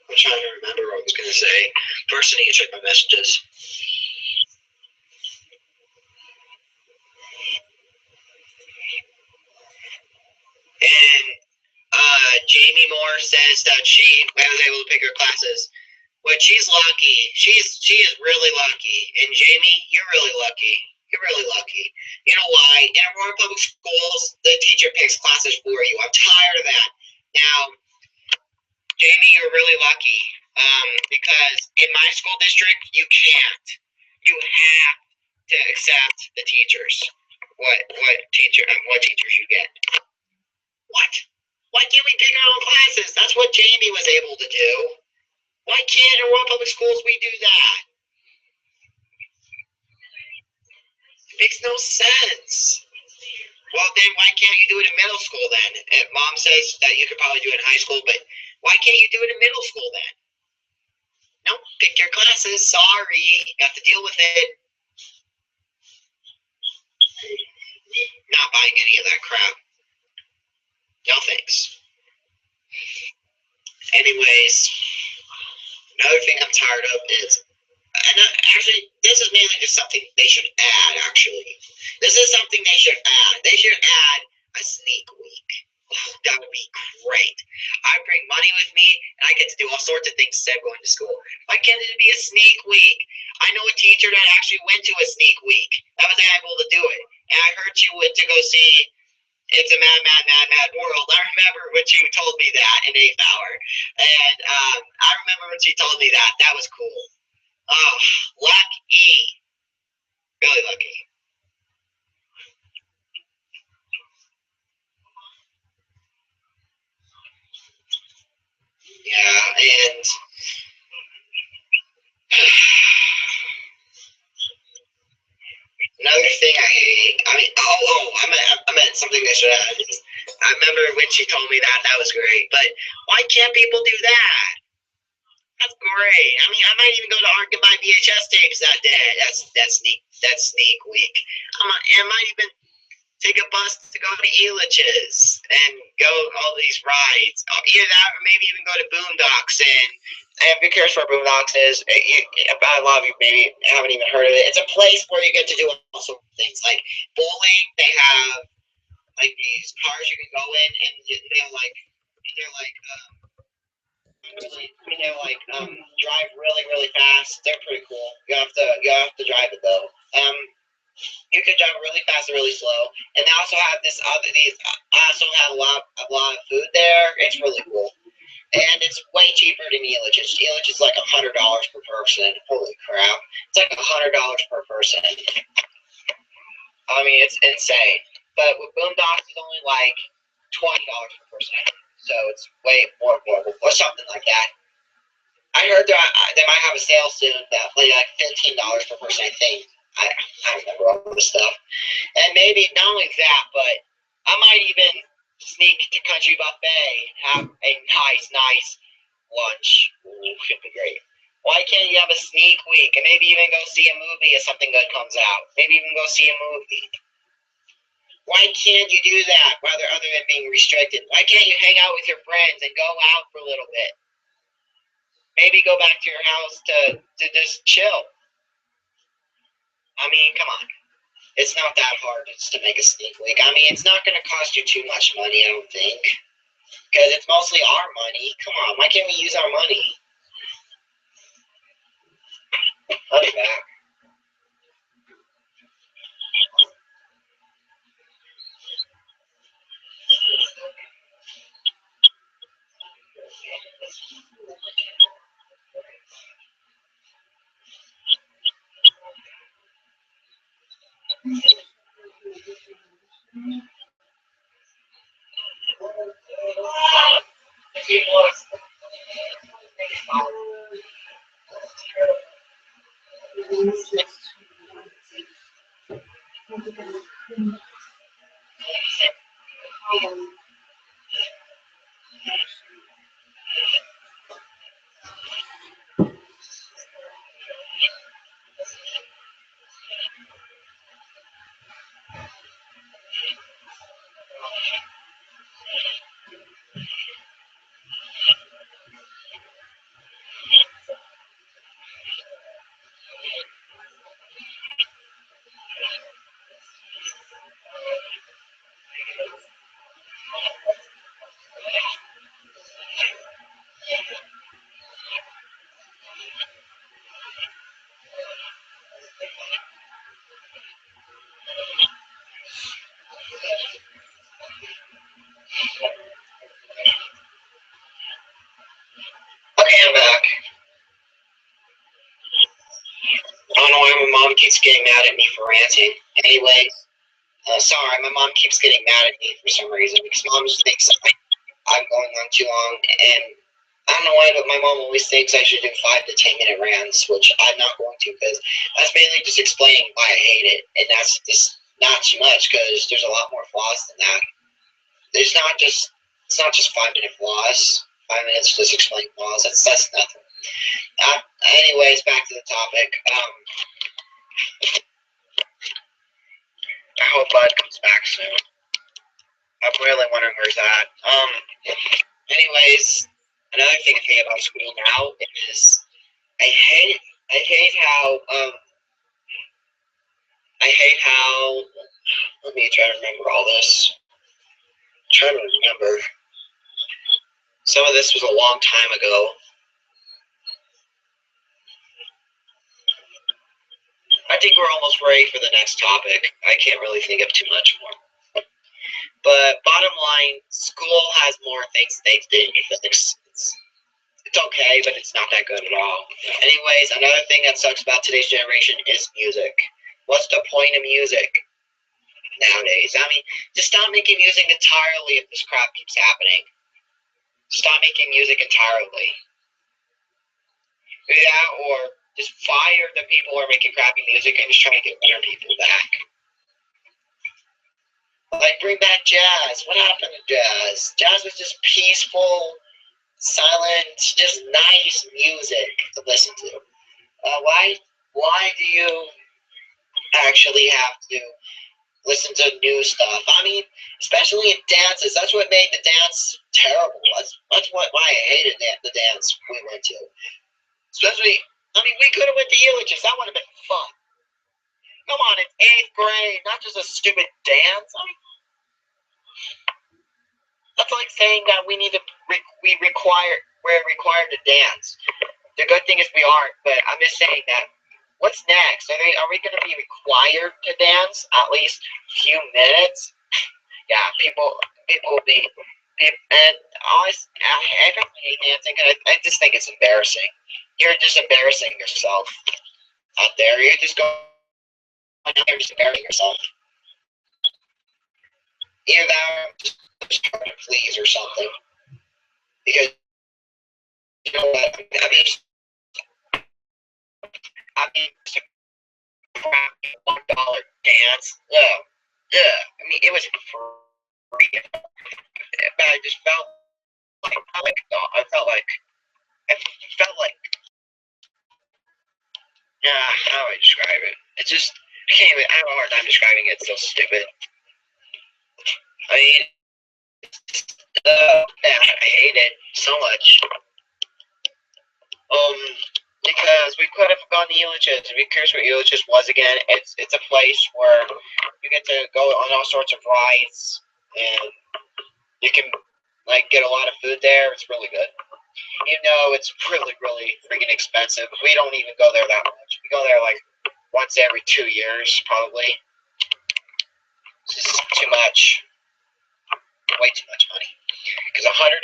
I'm trying to remember what I was going to say. First, I need to check my messages. And Jamie Moore says that she was able to pick her classes. But she's lucky. She is really lucky. And Jamie, you're really lucky. You're really lucky. You know why? In Aurora Public Schools, the teacher picks classes for you. I'm tired of that. Now, Jamie, you're really lucky. Because in my school district, you can't. You have to accept the teachers. What teachers you get. What? Why can't we pick our own classes? That's what Jamie was able to do. Why can't in Aurora Public Schools we do that? It makes no sense. Well, then why can't you do it in middle school then? Mom says that you could probably do it in high school, but why can't you do it in middle school then? No, pick your classes. Sorry, you have to deal with it. Not buying any of that crap. No thanks. Anyways, another thing I'm tired of is, and actually, this is mainly just something they should add, actually. This is something they should add. They should add a sneak week. Oh, that would be great. I bring money with me, and I get to do all sorts of things instead of going to school. Why can't it be a sneak week? I know a teacher that actually went to a sneak week. That was able to do it. And I heard she went to go see It's a Mad, Mad, Mad, Mad World. I remember when she told me that in 8th hour. And I remember when she told me that. That was cool. Oh, lucky. Really lucky. Yeah, and another thing I hate. I meant something I should add. I remember when she told me that. That was great. But why can't people do that? That's great. I mean, I might even go to Art and buy VHS tapes that day. That's sneak week. I might even take a bus to go to Elitch's and go all these rides. Either that or maybe even go to Boondocks. And if you cares where Boondocks is, a lot of you maybe haven't even heard of it. It's a place where you get to do all sorts of things. Like bowling, they have like these cars you can go in and drive really, really fast. They're pretty cool. You have to drive it though. You can drive really fast and really slow. And they also have I also have a lot of food there. It's really cool. And it's way cheaper than Elitch's. Elitch is like $100 per person. Holy crap. It's like $100 per person. I mean, it's insane. But with Boondocks, it's only like $20 per person. So it's way more affordable, or something like that. I heard they might have a sale soon that like $15 per person, I think. I remember all this stuff. And maybe not only that, but I might even sneak to Country Buffet, have a nice lunch. Ooh, should be great. Why can't you have a sneak week and maybe even go see a movie if something good comes out? Maybe even go see a movie. Why can't you do that other than being restricted? Why can't you hang out with your friends and go out for a little bit? Maybe go back to your house to just chill. I mean, come on. It's not that hard just to make a sneak week. I mean, it's not going to cost you too much money, I don't think. Because it's mostly our money. Come on, why can't we use our money? I'll be back. Okay, I'm back. I don't know why my mom keeps getting mad at me for ranting. Anyway, sorry, my mom keeps getting mad at me for some reason because mom just thinks I'm going on too long, and I don't know why, but my mom always thinks I should do 5 to 10 minute rants, which I'm not going to because that's mainly just explaining why I hate it, and that's just not too much because there's a lot more flaws than that. It's not just 5-minute flaws. 5 minutes just explaining flaws. That's nothing. Anyways, back to the topic. I hope Bud comes back soon. I'm really wondering where's that. Anyways, another thing I hate about school now is I hate how let me try to remember all this. I'm trying to remember. Some of this was a long time ago. I think we're almost ready for the next topic. I can't really think of too much more. But bottom line, school has more things they didn't fix. It's okay, but it's not that good at all. Anyways, another thing that sucks about today's generation is music. What's the point of music nowadays? I mean, just stop making music entirely if this crap keeps happening. Stop making music entirely. Yeah, or just fire the people who are making crappy music and just try to get better people back. Like, bring back jazz. What happened to jazz? Jazz was just peaceful, silent, just nice music to listen to. Why do you actually have to listen to new stuff? I mean, especially in dances. That's what made the dance terrible. That's why I hated the dance we went to. Especially, I mean, we could have went to Elitch's. That would have been fun. Come on, it's 8th grade, not just a stupid dance. I mean, that's like saying that we're required to dance. The good thing is we aren't, but I'm just saying that What's next? Are we going to be required to dance at least a few minutes? Yeah, people will be, and I don't hate dancing. I just think it's embarrassing. You're just embarrassing yourself out there. You're just going out there just embarrassing yourself. Either that or just trying to please or something. Because you know what? I mean, just a crappy $1 dance. Yeah. I mean, it was free, but I just felt like how do I describe it? It's just I have a hard time describing it. It's so stupid. I mean, I hate it so much. Because we could have gone to Ulysses. If you're curious what Ulysses was again, it's a place where you get to go on all sorts of rides, and you can get a lot of food there. It's really good. Even though it's really, really freaking expensive. We don't even go there that much. We go there like once every 2 years, probably. It's just too much. Way too much money. Because $100,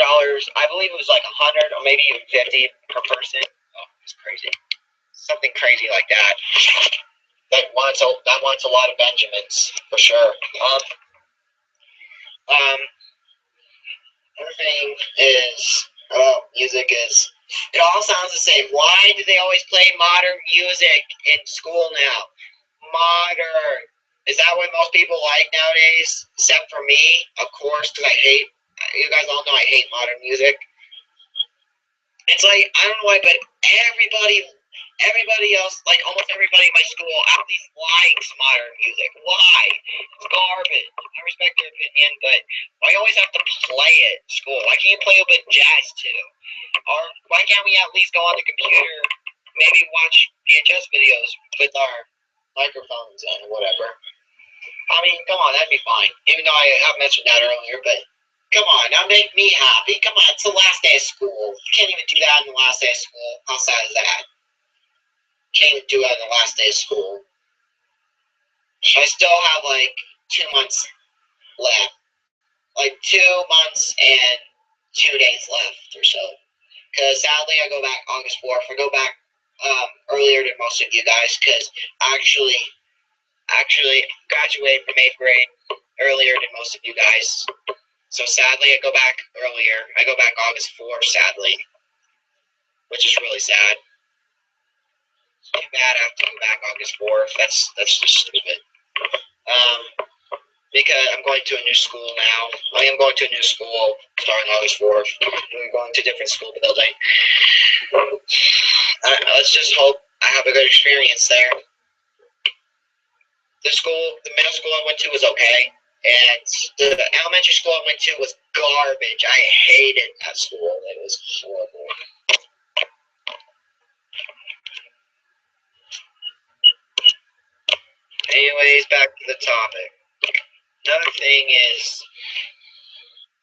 I believe it was like 100 or maybe even 50 per person. Oh, it's crazy. Something crazy like that. That wants a lot of Benjamins for sure. Another thing is music is. It all sounds the same. Why do they always play modern music in school now? Modern. Is that what most people like nowadays? Except for me, of course, because you guys all know I hate modern music. It's like, I don't know why, but everybody else, like almost everybody in my school at least likes modern music. Why? It's garbage. I respect their opinion, but why always have to play it in school? Why can't you play a bit of jazz too? Or why can't we at least go on the computer, maybe watch VHS videos with our microphones and whatever? I mean, come on, that'd be fine. Even though I have mentioned that earlier, but come on, now make me happy. Come on, it's the last day of school. You can't even do that on the last day of school. How sad is that? Can't even do it on the last day of school. I still have like 2 months left. Like 2 months and 2 days left or so. Because sadly, I go back August 4th. I go back earlier than most of you guys because I actually graduated from 8th grade earlier than most of you guys. So sadly, I go back earlier. I go back August 4th, sadly, which is really sad. Too bad I have to go back August 4th. That's just stupid. Because I'm going to a new school now. I am going to a new school starting August 4th. We're going to a different school building. Let's just hope I have a good experience there. The middle school I went to was okay. And the elementary school I went to was garbage. I hated that school. It was horrible. Anyways, back to the topic. Another thing is,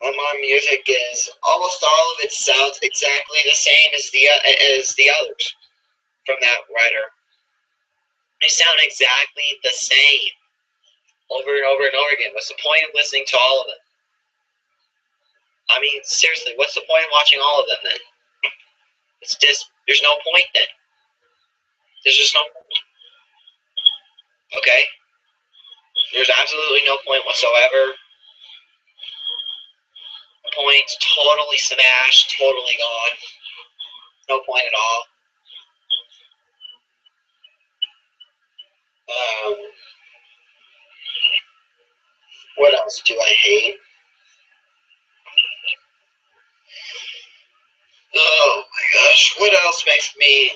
my music is almost all of it sounds exactly the same as the others from that writer. They sound exactly the same over and over and over again. What's the point of listening to all of them? I mean, seriously, what's the point of watching all of them then? It's just, there's no point then. There's just no point. Okay? There's absolutely no point whatsoever. Points totally smashed, totally gone. No point at all. What else do I hate? Oh my gosh, what else makes me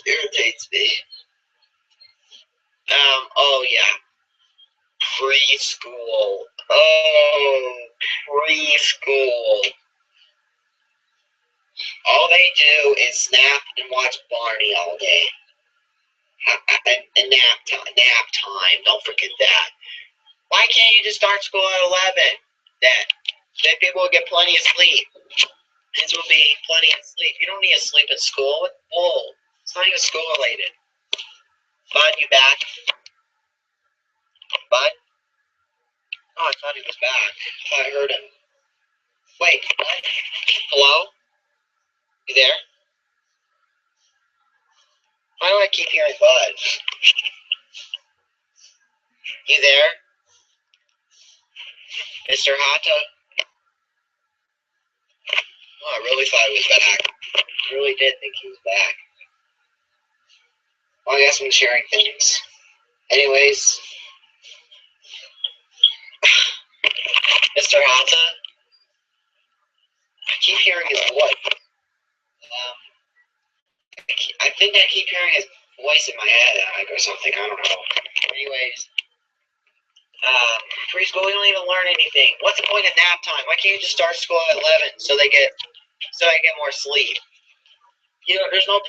irritates me? Oh yeah. Preschool. Oh, preschool. All they do is snap and watch Barney all day. And nap time. Don't forget that. Why can't you just start school at 11? Then people will get plenty of sleep. Kids will be plenty of sleep. You don't need to sleep in school. It's bull. It's not even school related. Bud, you back? Bud? Oh, I thought he was back. I thought I heard him. Wait, Bud? Hello? You there? Why do I keep hearing Bud? You there? Mr. Hata? Oh, I really thought he was back. I really did think he was back. Well, I guess I'm sharing things. Anyways, Mr. Hata? I keep hearing his voice. I think I keep hearing his voice in my head or something. I don't know. Anyways, preschool, we don't even learn anything. What's the point of nap time? Why can't you just start school at 11 so I get more sleep? You know, there's no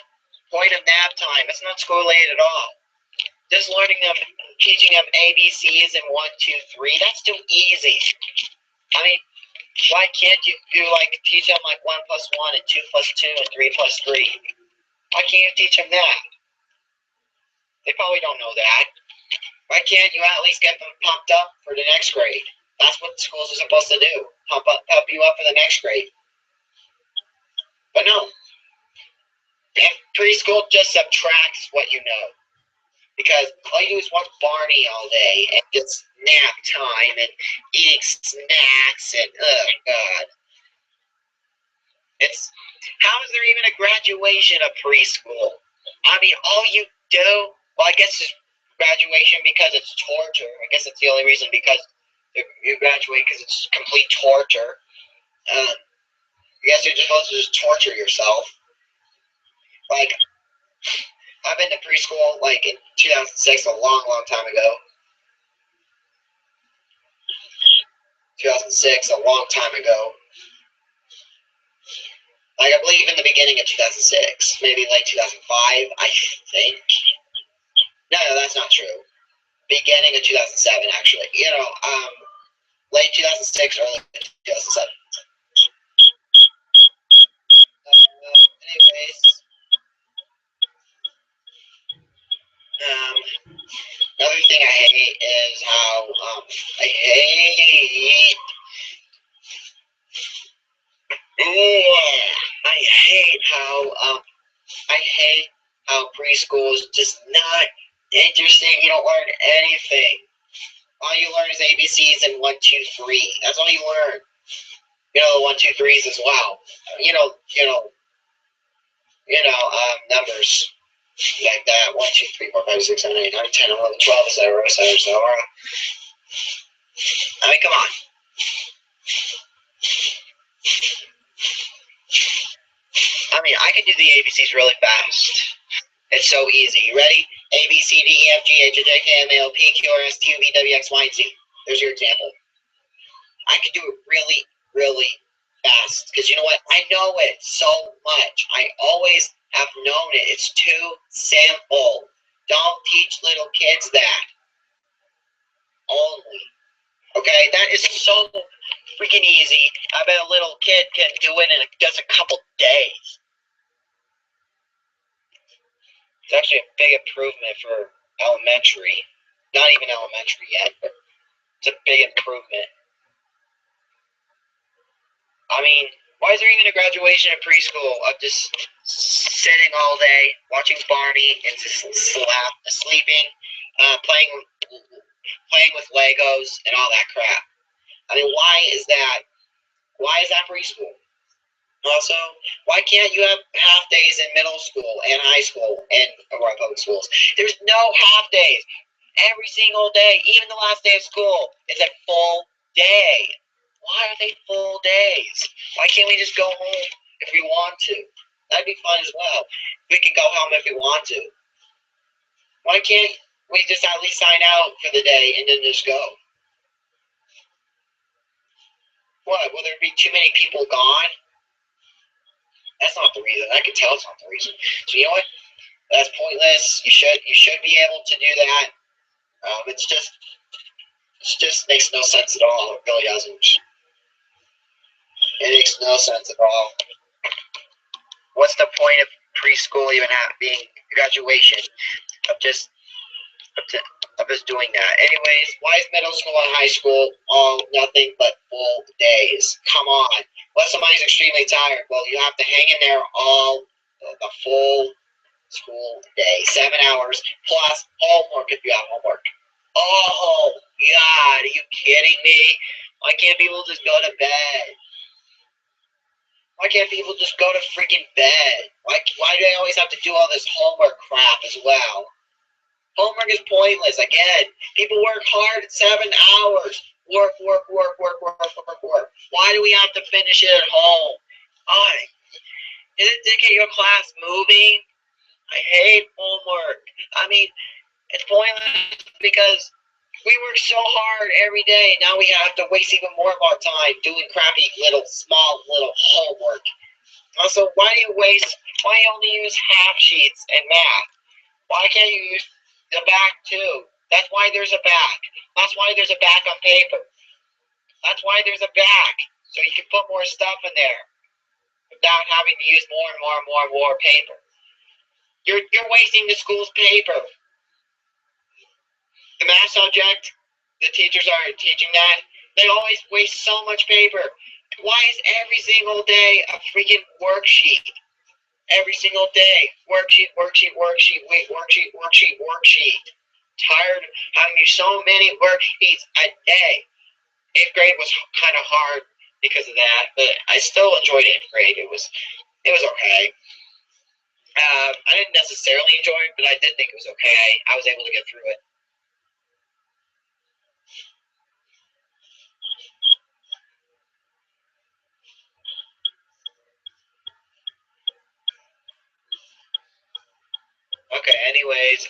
point of nap time. It's not school late at all. Just teaching them ABCs and 1, 2, 3. That's too easy. I mean, why can't you teach them 1 plus 1 and 2 plus 2 and 3 plus 3? Why can't you teach them that? They probably don't know that. Why can't you at least get them pumped up for the next grade? That's what schools are supposed to do. Help you up for the next grade. But no. Preschool just subtracts what you know. Because all you do is watch Barney all day and it's nap time and eating snacks and oh god. How is there even a graduation of preschool? I mean, all you do, well, I guess it's graduation because it's torture. I guess that's the only reason, because you graduate because it's complete torture. I guess you're supposed to just torture yourself. I've been to preschool in 2006, a long, long time ago. 2006, a long time ago. I believe in the beginning of 2006, maybe late 2005, I think. No, that's not true. Beginning of 2007, actually. Late 2006, early 2007. Anyways, another thing I hate is how I hate how preschool is just not interesting. You don't learn anything. All you learn is ABCs and 1, 2, 3. That's all you learn. The 1, 2, 3s as well. Numbers like that. 1, 2, 3, 4, 5, 6, 7, 8, 9, 10, 11, 12, etc. I mean, come on. I mean, I can do the ABCs really fast. It's so easy. You ready? A, B, C, D, E, F, G, H, I, J, K, M, L, P, Q, R, S, T, U, V, W, X, Y, and Z. There's your example. I can do it really, really fast. Because you know what? I know it so much. I always have known it. It's too simple. Don't teach little kids that. Only. Okay? That is so freaking easy. I bet a little kid can do it in just a couple days. It's actually a big improvement for elementary. Not even elementary yet, but it's a big improvement. I mean, why is there even a graduation in preschool of just sitting all day, watching Barney and just sleeping, playing with Legos and all that crap? I mean, why is that? Why is that preschool? Also, why can't you have half days in middle school and high school and public schools? There's no half days. Every single day, even the last day of school, is a full day. Why are they full days? Why can't we just go home if we want to? That'd be fun as well. We can go home if we want to. Why can't we just at least sign out for the day and then just go? What? Will there be too many people gone? That's not the reason. I can tell it's not the reason. So you know what? That's pointless. You should be able to do that. It just makes no sense at all. It really doesn't. It makes no sense at all. What's the point of preschool even being graduation? Of just of us doing that. Anyways, why is middle school and high school all nothing but full days? Come on. Well, somebody's extremely tired. Well, you have to hang in there all the full school day, 7 hours plus homework if you have homework. Oh God, are you kidding me? Why can't people just go to bed? Why can't people just go to freaking bed? Why do they always have to do all this homework crap as well? Homework is pointless. Again, people work hard at 7 hours. Work. Why do we have to finish it at home? Oh, isn't it get your class moving? I hate homework. I mean, it's pointless because we work so hard every day. Now we have to waste even more of our time doing crappy small little homework. Also, why do you only use half sheets in math? Why can't you use the back too? That's why there's a back. That's why there's a back on paper. That's why there's a back. So you can put more stuff in there without having to use more and more paper. You're wasting the school's paper. The math subject, the teachers are teaching that. They always waste so much paper. Why is every single day a freaking worksheet? Every single day, worksheet. Tired of having so many worksheets a day. 8th grade was kind of hard because of that, but I still enjoyed 8th grade. It was okay. I didn't necessarily enjoy it, but I did think it was okay. I was able to get through it. Okay, anyways,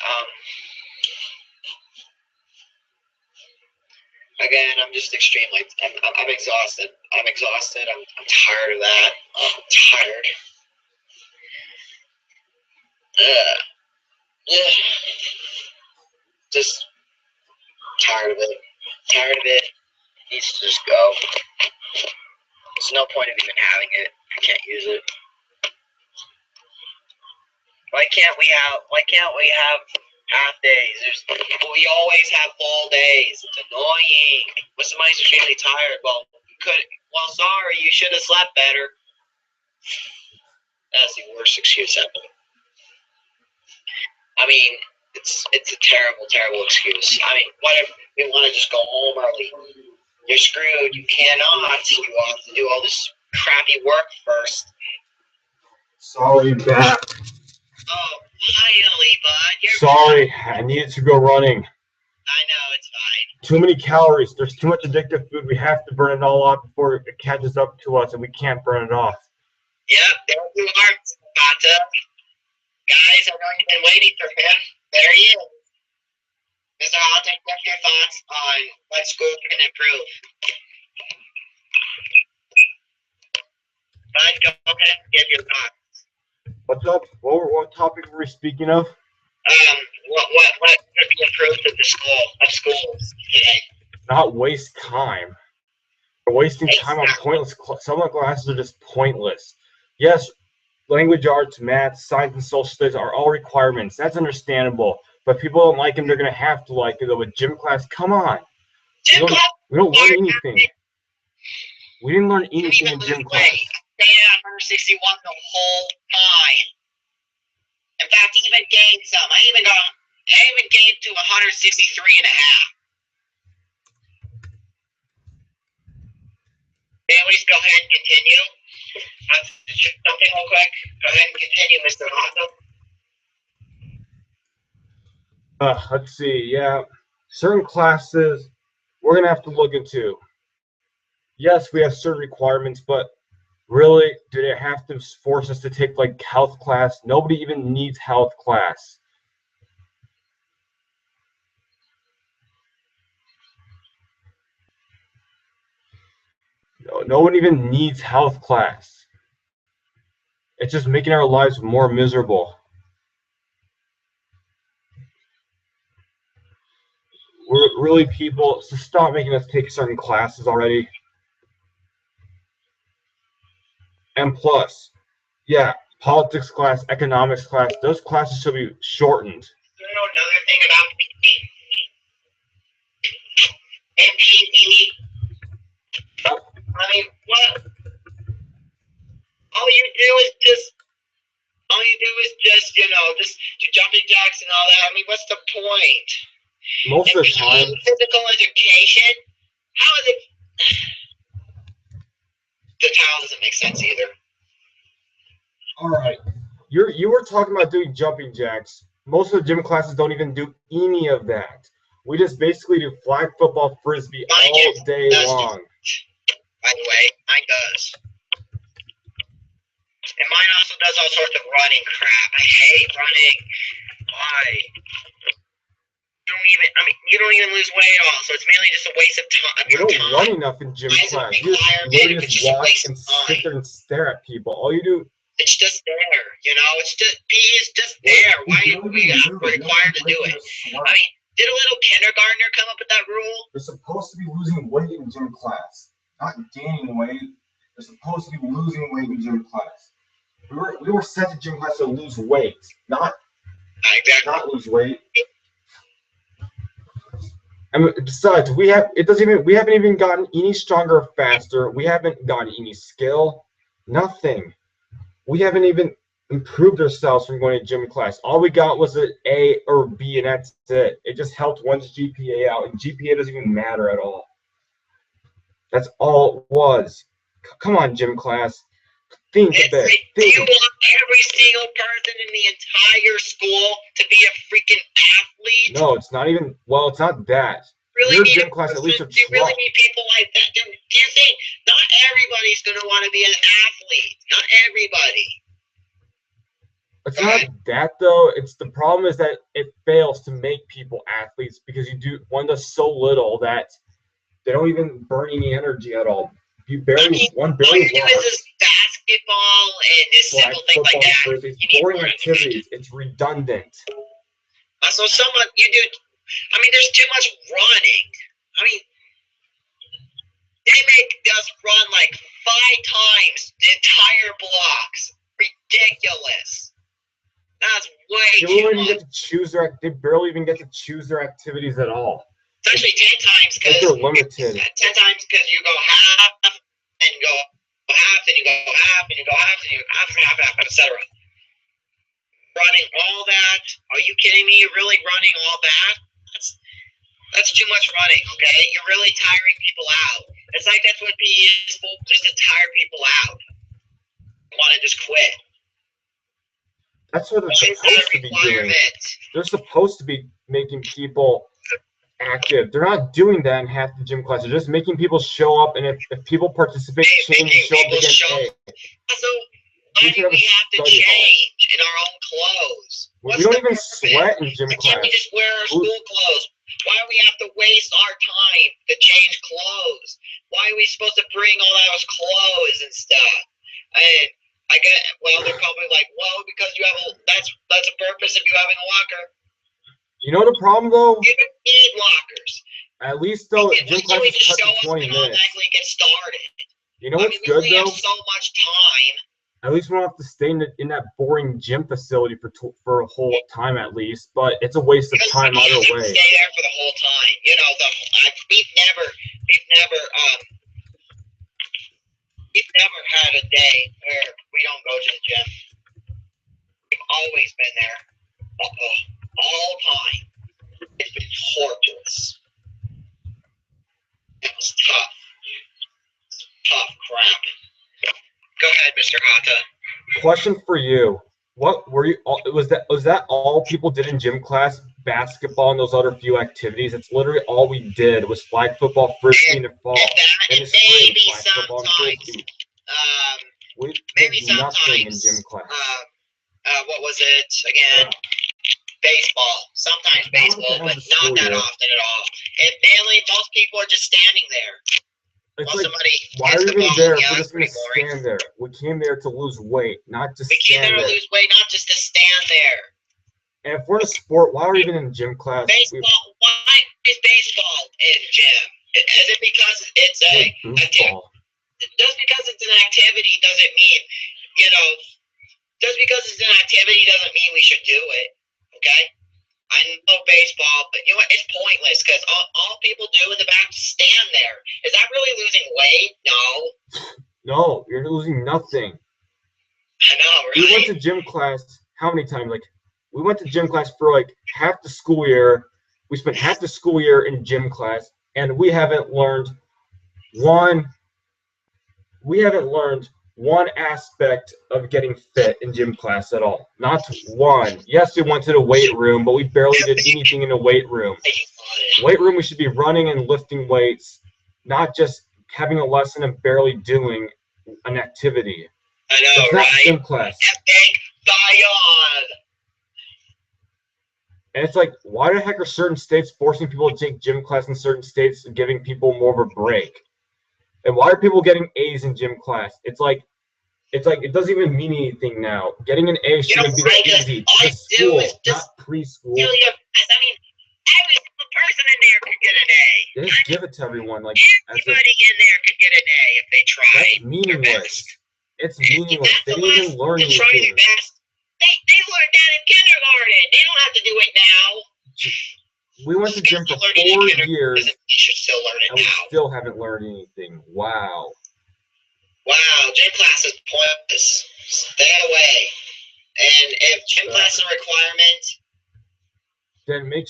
again, I'm just extremely, I'm exhausted. I'm tired of that. I'm tired. Just tired of it. Needs to just go. There's no point of even having it. I can't use it. Why can't we have half days? We always have full days. It's annoying. When somebody's extremely tired, well, sorry, you should have slept better. That's the worst excuse ever. I mean, it's a terrible excuse. I mean, what if we want to just go home early? You're screwed. You cannot. You have to do all this crappy work first. Sorry, back. Oh, finally, bud. Sorry, I needed to go running. I know, it's fine. Too many calories. There's too much addictive food. We have to burn it all off before it catches up to us, and we can't burn it off. Yep, there you are, Pata. Guys, I know you've been waiting for him. There he is. Mr. Hata, what are your thoughts on what school can improve? Bud, go ahead and give your thoughts. What's up? What topic were we speaking of? What could be improved at the schools today? Not waste time. We're wasting time on pointless. Some of the classes are just pointless. Yes, language arts, math, science, and social studies are all requirements. That's understandable. But people don't like them. They're gonna have to like it. Though with gym class, come on. We don't learn anything. We didn't learn anything in gym class. Stayed at 161 the whole time. In fact, even gained some. I even gained to 163 and a half. Anyways, go ahead and continue. Something real quick. Go ahead and continue, Mr. Hawthorne. Let's see. Yeah, certain classes we're gonna have to look into. Yes, we have certain requirements, but really, do they have to force us to take like health class? Nobody even needs health class. No one even needs health class. It's just making our lives more miserable. We're really people, so stop making us take certain classes already. And plus, yeah, politics class, economics class, those classes should be shortened. You know, another thing about PE. And PE. I mean, what? All you do is just, just do jumping jacks and all that. I mean, what's the point? Most of the time, physical education. How is it? The title doesn't make sense either. all right. You were talking about doing jumping jacks. Most of the gym classes don't even do any of that. We just basically do flag football, frisbee all day long. By the way, mine does. And mine also does all sorts of running crap. I hate running. Why? You don't even lose weight at all, so it's mainly just a waste of time. You don't run enough in gym class. You literally just watch and sit there and stare at people. All you do. It's just there, it's just, PE is just there. Why are we required to do it? I mean, did a little kindergartner come up with that rule? They're supposed to be losing weight in gym class, not gaining weight. They're supposed to be losing weight in gym class. We were sent to gym class to lose weight, not lose weight. And besides, we haven't even gotten any stronger or faster. We haven't gotten any skill. Nothing. We haven't even improved ourselves from going to gym class. All we got was an A or B, and that's it. It just helped one's GPA out, and GPA doesn't even matter at all. That's all it was. Come on, gym class. Think a bit. Do you want every single person in the entire school to be a freaking athlete? No, it's not even. Well, it's not that. Really Your gym class, at least, do you really need people like that? Do you think not everybody's going to want to be an athlete? Not everybody. It's not that though. It's the problem is that it fails to make people athletes because one does so little that they don't even burn any energy at all. You barely all you do is just basketball and just simple things like that. It's boring activities. It's redundant. So there's too much running. I mean, they make us run like 5 times the entire blocks. Ridiculous. That's way too much. They barely even get to choose their activities at all. It's actually 10 times because they're limited. 10 times because you go half and go half and you go half and you go half and you go half, etc. Running all that? Are you kidding me? You're really running all that? That's too much running, okay? You're really tiring people out. It's like that's what PE is for, just to tire people out. Want to just quit. That's what they're supposed to be doing. They're supposed to be making people active. They're not doing that in half the gym class. They're just making people show up, and if people participate, change and show up again. So why do we have to change in our own clothes? We don't even sweat in gym class. Can't we just wear our school clothes? Why do we have to waste our time to change clothes? Why are we supposed to bring all those clothes and stuff? And they're probably like, well, because you have that's the purpose of you having a locker. You know the problem though? You don't need lockers. At least though, gym class is cut to 20 minutes. Get started. You know what's good though? We have so much time. At least we don't have to stay in that boring gym facility for a whole time at least. But it's a waste of time either way. Stay there for the whole time. We've never had a day where we don't go to the gym. We've always been there all time. It's been torturous. It was tough. Tough crap. Go ahead, Mr. Hata. Question for you. What were you was that all people did in gym class? Basketball and those other few activities. It's literally all we did was flag football, frisbee in the fall. And maybe sometimes. We did nothing in gym class. What was it again? Baseball. Sometimes baseball, but not that often at all. And mainly, most people are just standing there. It's like, why are we even there if we're just going to stand there? We came there to lose weight, not to stand there. We came there to lose weight, not just to stand there. And if we're in a sport, why are we even in gym class? Baseball. Why is baseball in gym? Is it because it's a activity? Just because it's an activity doesn't mean, just because it's an activity doesn't mean we should do it. Okay? I know baseball, but you know what? It's pointless because all people do in the back is stand there. Is that really losing weight? No. No, you're losing nothing. I know, right? We went to gym class how many times? Like, we went to gym class for like half the school year. We spent half the school year in gym class, and we haven't learned one aspect of getting fit in gym class at all. Not one. Yes, we went to the weight room, but we barely did anything in the weight room. Weight room, we should be running and lifting weights, not just having a lesson and barely doing an activity. I know, That's right? not gym class. Epic Zion. And it's like, why the heck are certain states forcing people to take gym class in certain states and giving people more of a break? And why are people getting A's in gym class? It's like it doesn't even mean anything now. Getting an A shouldn't be that easy. It's school, not preschool. I mean, every single person in there could get an A. They just give it to everyone. Like, Everybody in there could get an A if they tried. That's meaningless. It's meaningless. They didn't even learn anything. They learned that in kindergarten. They don't have to do it now. We went to gym for 4 years, You should still learn it and we now. still haven't learned anything. Wow. Wow, gym class is pointless. Stay away. And if gym class is a requirement, then make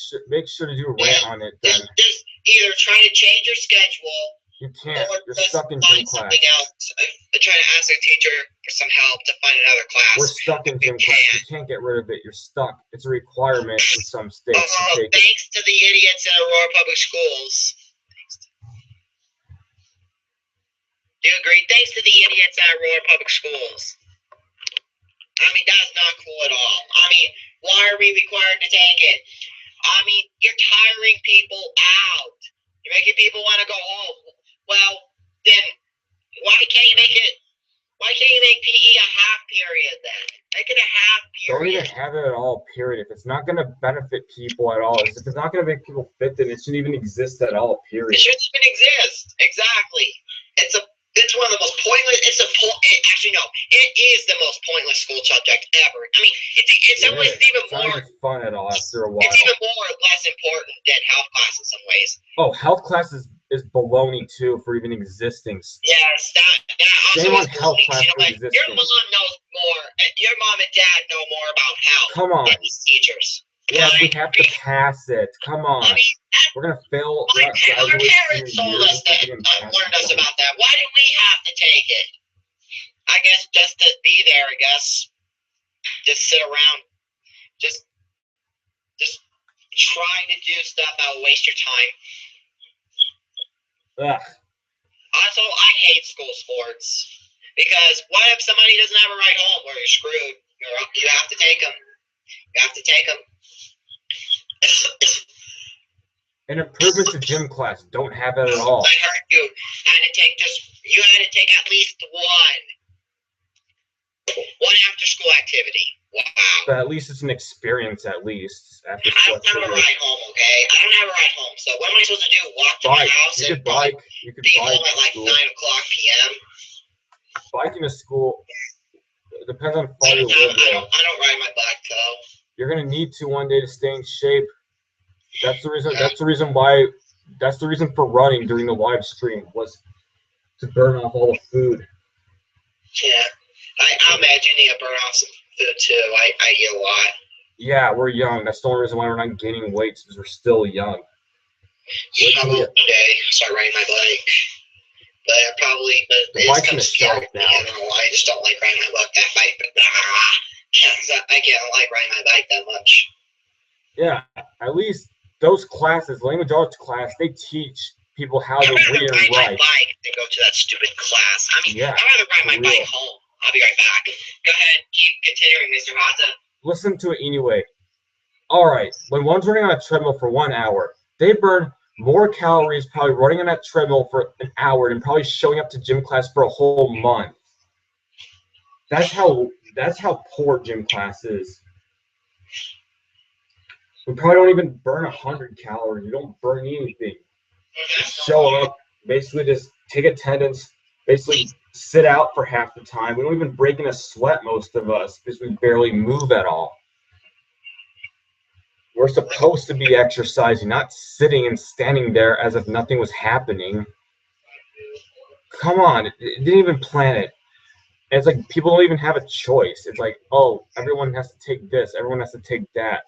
sure to do a rant on it. Then just either try to change your schedule. You can't. Or You're just stuck in find gym class. something else. I try to ask a teacher for some help to find another class. We're stuck in gym class. You can't get rid of it. You're stuck. It's a requirement in some states to take it. Thanks to the idiots in Aurora Public Schools. Do you agree? Thanks to the idiots at Aurora Public Schools. I mean, that's not cool at all. I mean, why are we required to take it? I mean, you're tiring people out. You're making people want to go home. Well, then why can't you make PE a half period then? Make it a half Don't period. even have it at all, period. If it's not going to benefit people at all, if it's not going to make people fit, then it shouldn't even exist at all, period. It shouldn't even exist. Exactly. It's one of the most pointless. Actually, no. It is the most pointless school subject ever. I mean, in some ways, it's even not more. even fun at all after a while. It's even more or less important than health class in some ways. Oh, health class is baloney too for even existing. Yes, that also Shame on is health baloney. class You know, for like, existing. your mom knows more. Your mom and dad know more about health Come on. than these teachers. Yeah, we have to pass it. Come on. I mean, We're going to fail. our parents told us that, learned us about that. Why do we have to take it? I guess just to be there, I guess. Just sit around. Just try to do stuff that will waste your time. Ugh. Also, I hate school sports. Because what if somebody doesn't have a ride home? Well, you're screwed. You have to take them. You have to take them. An improvement to gym class. Don't have it at all. I heard you had to take at least one after school activity. Wow. But at least it's an experience, at least. After I don't have a ride home, okay? I don't have a ride home. So what am I supposed to do? Walk to my house You and could bike. You could be bike home at like to 9 school. o'clock p.m.? Biking to school. It depends on how far I you live. don't ride my bike though. You're gonna need to one day to stay in shape. That's the reason. That's the reason why. That's the reason for running during the live stream was to burn off all the food. Yeah, I imagine you need to burn off some food too. I eat a lot. Yeah, we're young. That's the only reason why we're not gaining weight, because we're still young. I will one day start riding my bike. But it's kind of scary. now. I don't know why. I just don't like riding my bike. I can't like riding my bike that much. Yeah, at least those classes, language arts class, they teach people how to read and ride my write. bike than go to that stupid class. I mean, Yeah, I'd rather ride my for bike real. home. I'll be right back. Go ahead. Keep continuing, Mr. Haza. Listen to it anyway. All right, when one's running on a treadmill for 1 hour, they burn more calories probably running on that treadmill for an hour than probably showing up to gym class for a whole month. That's how poor gym class is. We probably don't even burn 100 calories. We don't burn anything. Just show up, basically just take attendance, basically sit out for half the time. We don't even break in a sweat, most of us, because we barely move at all. We're supposed to be exercising, not sitting and standing there as if nothing was happening. Come on, it didn't even plan it. And it's like people don't even have a choice. It's like, oh, everyone has to take this, everyone has to take that.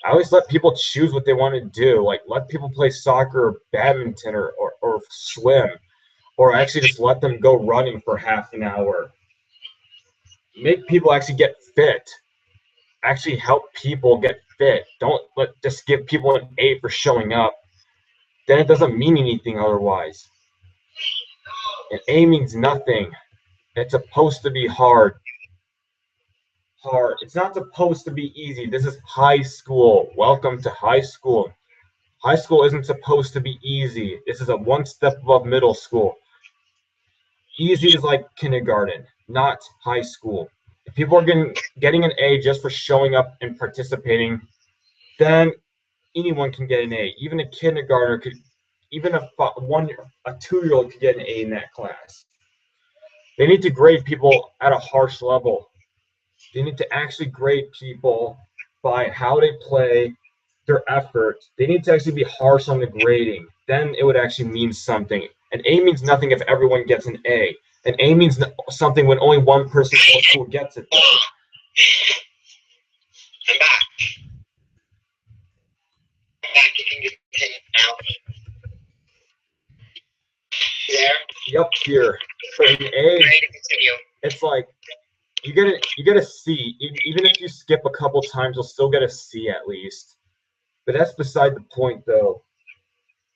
I always let people choose what they want to do. Like, let people play soccer or badminton or swim, or actually just let them go running for half an hour. Make people actually get fit. Actually help people get fit. Don't just give people an A for showing up. Then it doesn't mean anything otherwise. An A means nothing. It's supposed to be hard. It's not supposed to be easy. This is high school. Welcome to high school. High school isn't supposed to be easy. This is a one step above middle school. Easy is like kindergarten, not high school. If people are getting an A just for showing up and participating, then anyone can get an A. Even a kindergartner could, even a 2-year-old could get an A in that class. They need to grade people at a harsh level. They need to actually grade people by how they play, their effort. They need to actually be harsh on the grading. Then it would actually mean something. An A means nothing if everyone gets an A. An A means something when only one person in the school gets it. Though. I'm back. You can continue now. There? Yep, here. For an A, it's like you get a C. Even if you skip a couple times, you'll still get a C at least. But that's beside the point, though.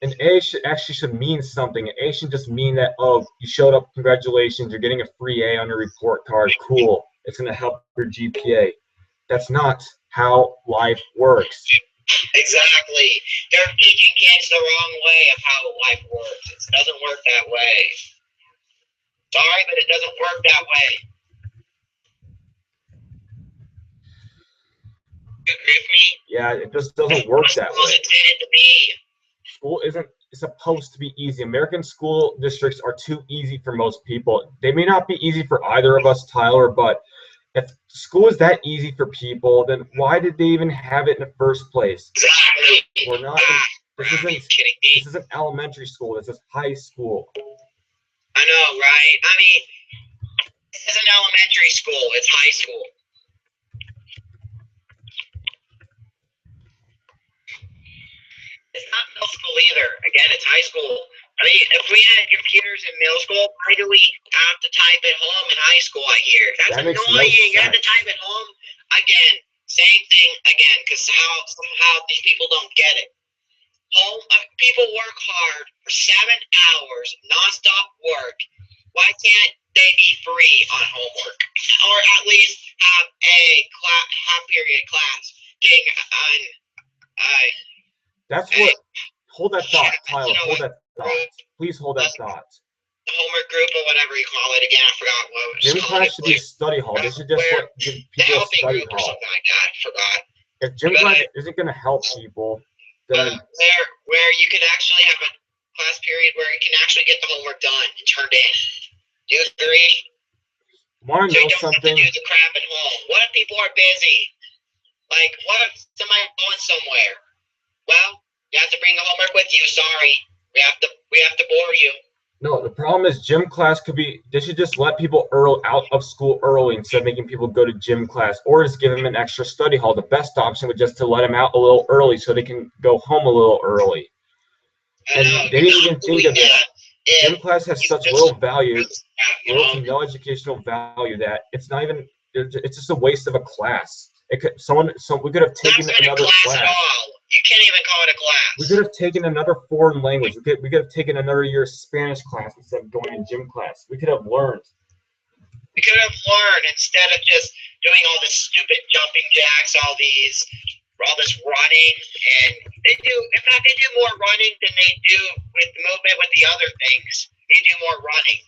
An A should mean something. An A should just mean that, oh, you showed up, congratulations, you're getting a free A on your report card. Cool. It's going to help your GPA. That's not how life works. Exactly. They're teaching kids the wrong way of how life works. It doesn't work that way. Sorry, but it doesn't work that way. You agree with me? Yeah, it just doesn't work that way. Intended to be. School isn't supposed to be easy. American school districts are too easy for most people. They may not be easy for either of us, Tyler, but if school is that easy for people, then why did they even have it in the first place? Exactly. We're not. This isn't elementary school. This is high school. I know, right? I mean, this isn't elementary school. It's high school. It's not middle school either. Again, it's high school. I mean, if we had computers in middle school, why do we have to type at home in high school, I hear? That's That makes annoying. no You have to type at home. Again, same thing again, because somehow these people don't get it. People work hard for 7 hours, nonstop work. Why can't they be free on homework? Or at least have a half-period class getting on That's what. Hold that thought, Tyler. Hold that thought. Please hold that thought. the homework group or whatever you call it. Again, I forgot what it was Gym called. class should be a study hall. They should just give The people a helping study group or hall. something like that. I forgot. If gym class isn't going to help people, then Where you can actually have a class period where you can actually get the homework done and turned in. Do you agree? want to So know you don't something? have to do the crap at home. What if people are busy? Like, what if somebody's going somewhere? Well, you have to bring the homework with you. Sorry, we have to bore you. No, the problem is gym class could be. They should just let people out of school early instead of making people go to gym class, or just give them an extra study hall. The best option would just to let them out a little early so they can go home a little early. And they didn't even think of that. Gym class has such little value, little to no educational value that it's not even. It's just a waste of a class. We could have taken another class. At all. You can't even call it a class. We could have taken another foreign language. We could have taken another year of Spanish class instead of going to gym class. We could have learned. We could have learned instead of just doing all this stupid jumping jacks, all this running, and they do more running than they do with the movement with the other things. They do more running.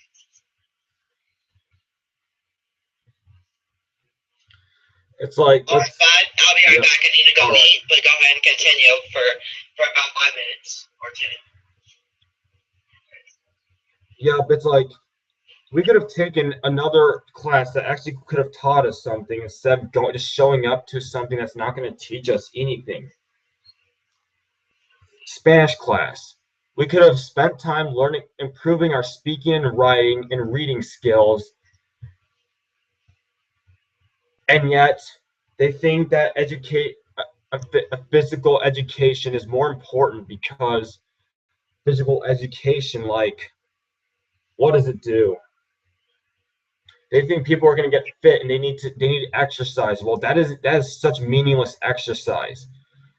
It's like, all right, bud. I'll be right back. I need to go all eat, but go ahead and continue for about 5 minutes or 10. Yeah, but it's like We could have taken another class that actually could have taught us something instead of just showing up to something that's not going to teach us anything. Spanish class. We could have spent time learning, improving our speaking and writing and reading skills, and yet they think that a physical education is more important because physical education, like, what does it do? They think people are going to get fit and they need exercise. Well, that is such meaningless exercise.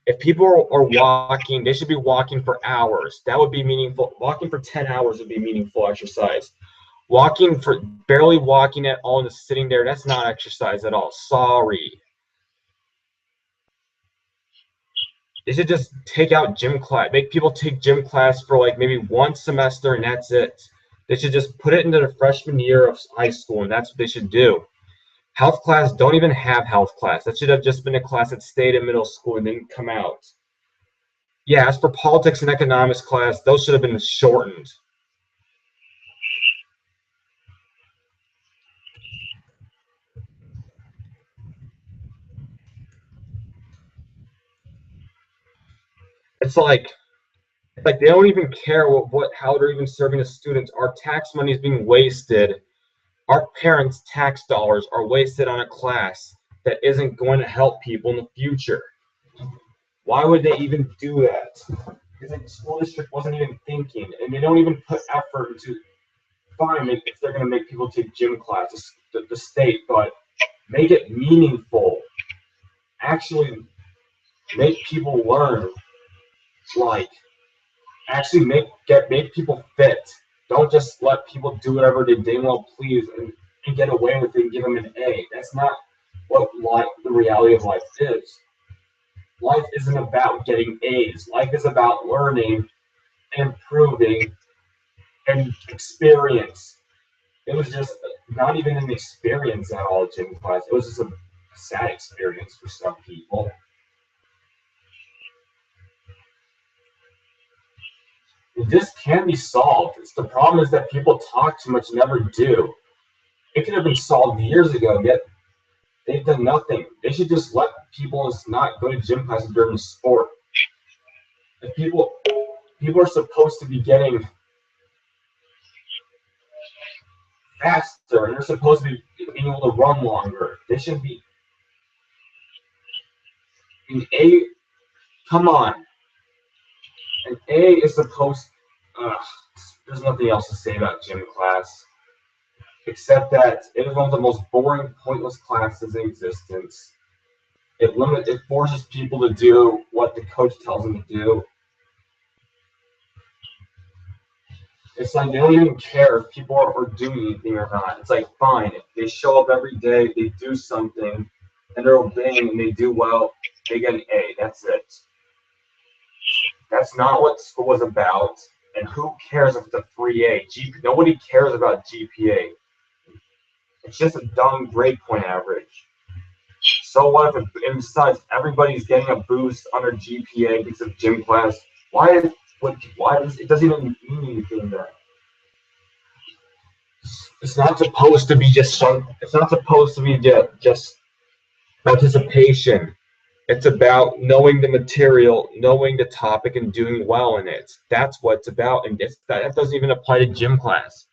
If people are walking, they should be walking for hours. That would be meaningful. Walking for 10 hours would be meaningful exercise. Barely walking at all and just sitting there, that's not exercise at all. Sorry. They should just take out gym class, make people take gym class for like maybe one semester and that's it. They should just put it into the freshman year of high school, and that's what they should do. Health class, don't even have health class. That should have just been a class that stayed in middle school and didn't come out. Yeah, as for politics and economics class, those should have been shortened. It's like they don't even care how they're even serving the students. Our tax money is being wasted. Our parents' tax dollars are wasted on a class that isn't going to help people in the future. Why would they even do that? Because the school district wasn't even thinking, and they don't even put effort into fine if they're going to make people take gym classes, the state, but make it meaningful. Actually make people learn. Like, actually make people fit. Don't just let people do whatever they dang well please and get away with it and give them an A. That's not what the reality of life is. Life isn't about getting A's. Life is about learning, improving, and experience. It was just not even an experience at all, gym class. It was just a sad experience for some people. This can be solved. The problem is that people talk too much and never do. It could have been solved years ago, yet they've done nothing. They should just let people not go to gym classes during sport. If people are supposed to be getting faster and they're supposed to be being able to run longer. They should be. Come on. An A is supposed. There's nothing else to say about gym class, except that it is one of the most boring, pointless classes in existence. It forces people to do what the coach tells them to do. It's like they don't even care if people are doing anything or not. It's like, fine, if they show up every day, they do something, and they're obeying and they do well, they get an A. That's it. That's not what school was about. And who cares if it's a free A? Nobody cares about GPA. It's just a dumb grade point average. So what if and besides everybody's getting a boost on their GPA because of gym class? Why does it doesn't even mean anything then? It's not supposed to be just participation. It's about knowing the material, knowing the topic, and doing well in it. That's what it's about, and that doesn't even apply to gym class.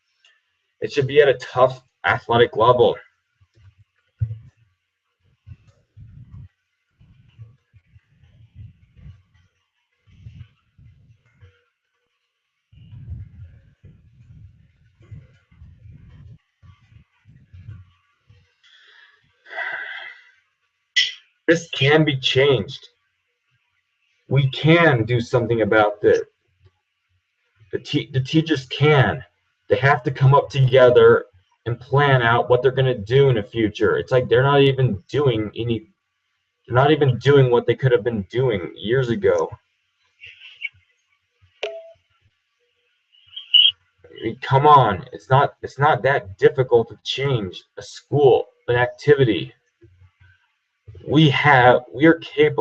It should be at a tough athletic level. This can be changed. We can do something about this. The teachers can. They have to come up together and plan out what they're going to do in the future. It's like they're not even doing what they could have been doing years ago. I mean, come on, it's not that difficult to change a school, an activity. We are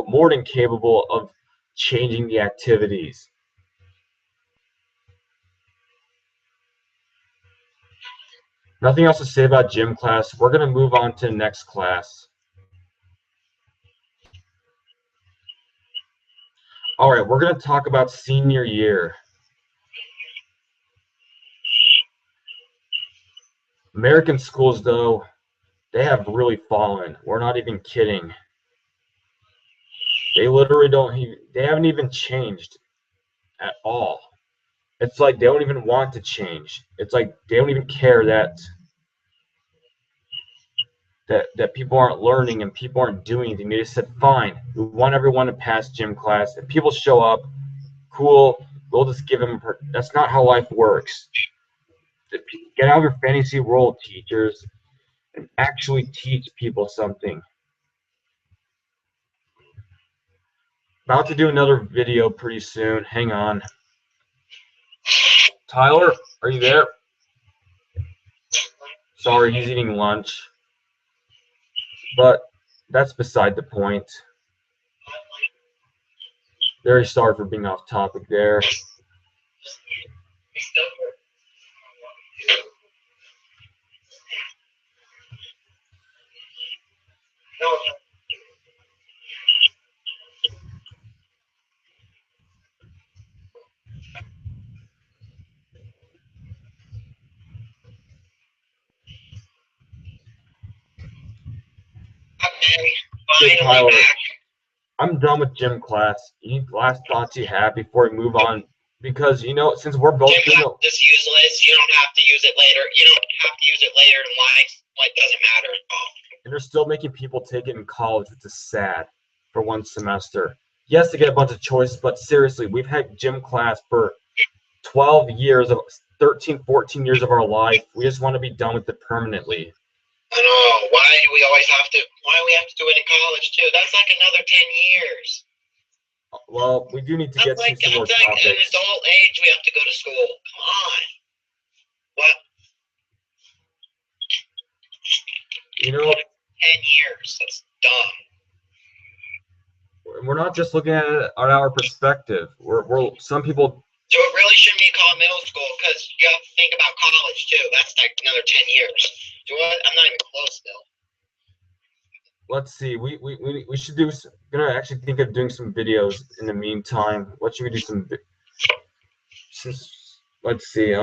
more than capable of changing the activities. Nothing else to say about gym class. We're going to move on to the next class. All right, we're going to talk about senior year. American schools, though, they have really fallen. We're not even kidding. They literally they haven't even changed at all. It's like they don't even want to change. It's like they don't even care that people aren't learning and people aren't doing anything. They just said, fine, we want everyone to pass gym class. If people show up, cool, we'll just give them. That's not how life works. Get out of your fantasy world, teachers, and actually teach people something. About to do another video pretty soon. Hang on. Tyler, are you there? Sorry, he's eating lunch. But that's beside the point. Very sorry for being off topic there. Okay, Hey, finally Tyler, back. I'm done with gym class. Any last thoughts you have before we move on? Because, you know, since we're both Gym doing class is useless. You don't have to use it later. You don't have to use it later in life. Like, doesn't matter at all. and they're still making people take it in college, which is sad for one semester. Yes, to get a bunch of choices, but seriously, we've had gym class for 12 years, of 13, 14 years of our life. We just want to be done with it permanently. I know. Why do we always have to? Why do we have to do it in college too? That's like another 10 years. Well, we do need to get That's like, to some more that's like an topics. adult age we have to go to school. Come on. What? You know, 10 years. That's dumb. we're not just looking at it on our perspective. We're some people. So it really shouldn't be called middle school because you have to think about college too. That's like another 10 years. So what? I'm not even close still. Let's see. We should do. Gonna actually think of doing some videos in the meantime. What should we do? Let's see.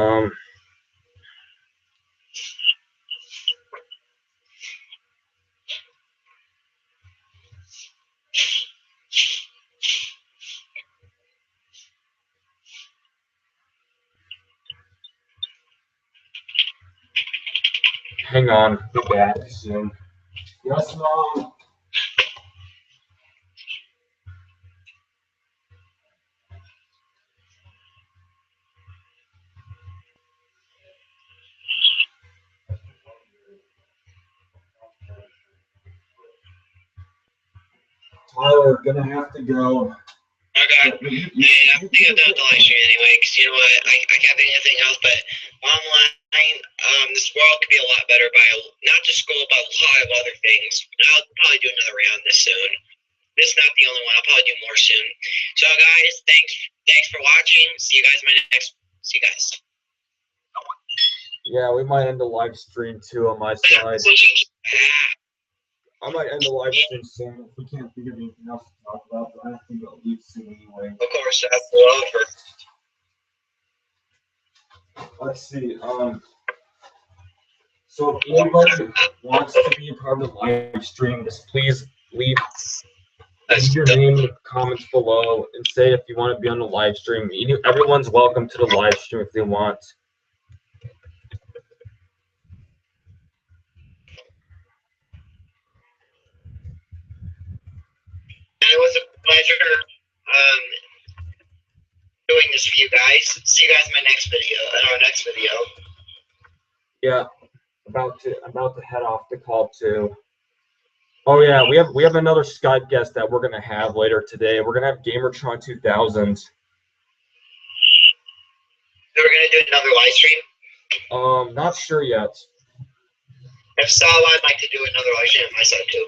Hang on. Be back soon. Yes, Mom. Tyler, gonna have to go. Okay. Hey, I'm thinking about the live stream anyway, because you know what? I can't think of anything else, but online, this world could be a lot better by not just school, but a lot of other things. I'll probably do another round this soon. This is not the only one. I'll probably do more soon. So, guys, thanks for watching. See you guys in my next. See you guys. Yeah, we might end the live stream too on my side. I might end the live stream soon if we can't think of anything else to talk about, but I think I'll leave soon anyway. Of course, that's over. Let's see. So if anybody wants to be a part of the live stream, just please leave your name in the comments below and say if you want to be on the live stream. Everyone's welcome to the live stream if they want. It was a pleasure doing this for you guys. See you guys in my next video. In our next video. Yeah, about to head off the call too. Oh yeah, we have another Skype guest that we're gonna have later today. We're gonna have Gamertron 2000. So we're gonna do another live stream. Not sure yet. If so, I'd like to do another live stream on my side too.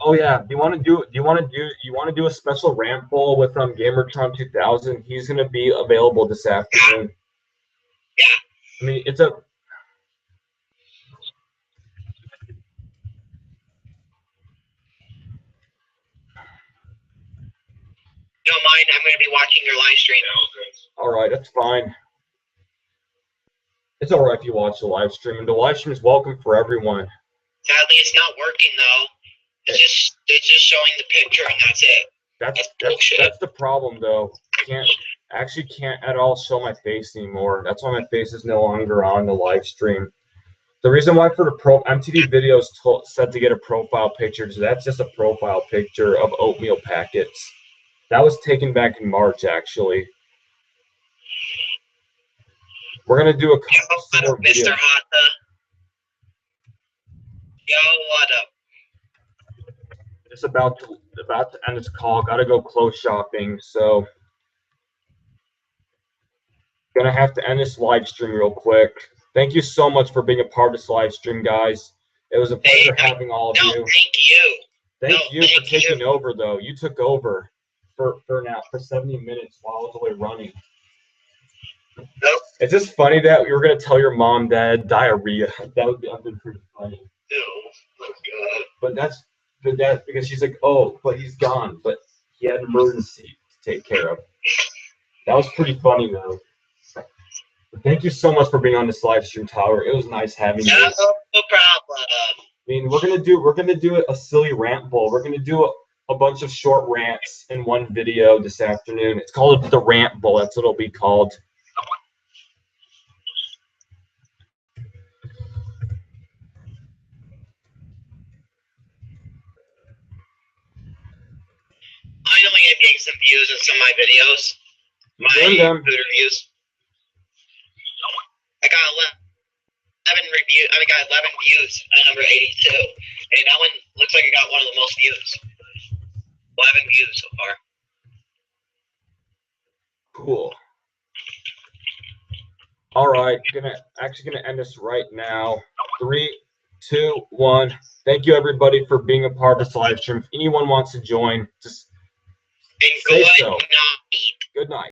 Oh yeah, do you want to do a special rant poll with Gamertron 2000? He's gonna be available this afternoon. Yeah. I mean, don't mind, I'm going to be watching your live stream. All right, that's fine. It's all right if you watch the live stream, and the live stream is welcome for everyone. Sadly, it's not working though. It's just showing the picture and that's it. That's the problem though. Can't at all show my face anymore. That's why my face is no longer on the live stream. The reason why for the MTV videos said to get a profile picture, so that's just a profile picture of oatmeal packets. That was taken back in March, actually. We're gonna do a couple more videos. Mr. Hata. Yo, what up? Just about to end this call. Gotta go clothes shopping, so gonna have to end this live stream real quick. Thank you so much for being a part of this live stream, guys. It was a pleasure having all of you. Thank you. Thank you for taking over, though. You took over for 70 minutes while I was away running. Nope. It's just funny that you were gonna tell your mom that diarrhea. That would have been pretty funny. But that's because she's like, oh, but he's gone. But he had an emergency to take care of. That was pretty funny, though. But thank you so much for being on this live stream, Tyler. It was nice having you. No problem. I mean, we're gonna do a silly rant bowl. We're gonna do a bunch of short rants in one video this afternoon. It's called the Rant Bowl. That's what it'll be called. Finally, I'm getting some views on some of my videos. My food reviews. I got 11 views at number 82. Hey, that one looks like I got one of the most views. 11 views so far. Cool. All right, actually gonna end this right now. 3, 2, 1. Thank you everybody for being a part of this live stream. If anyone wants to join, just say so. Good night.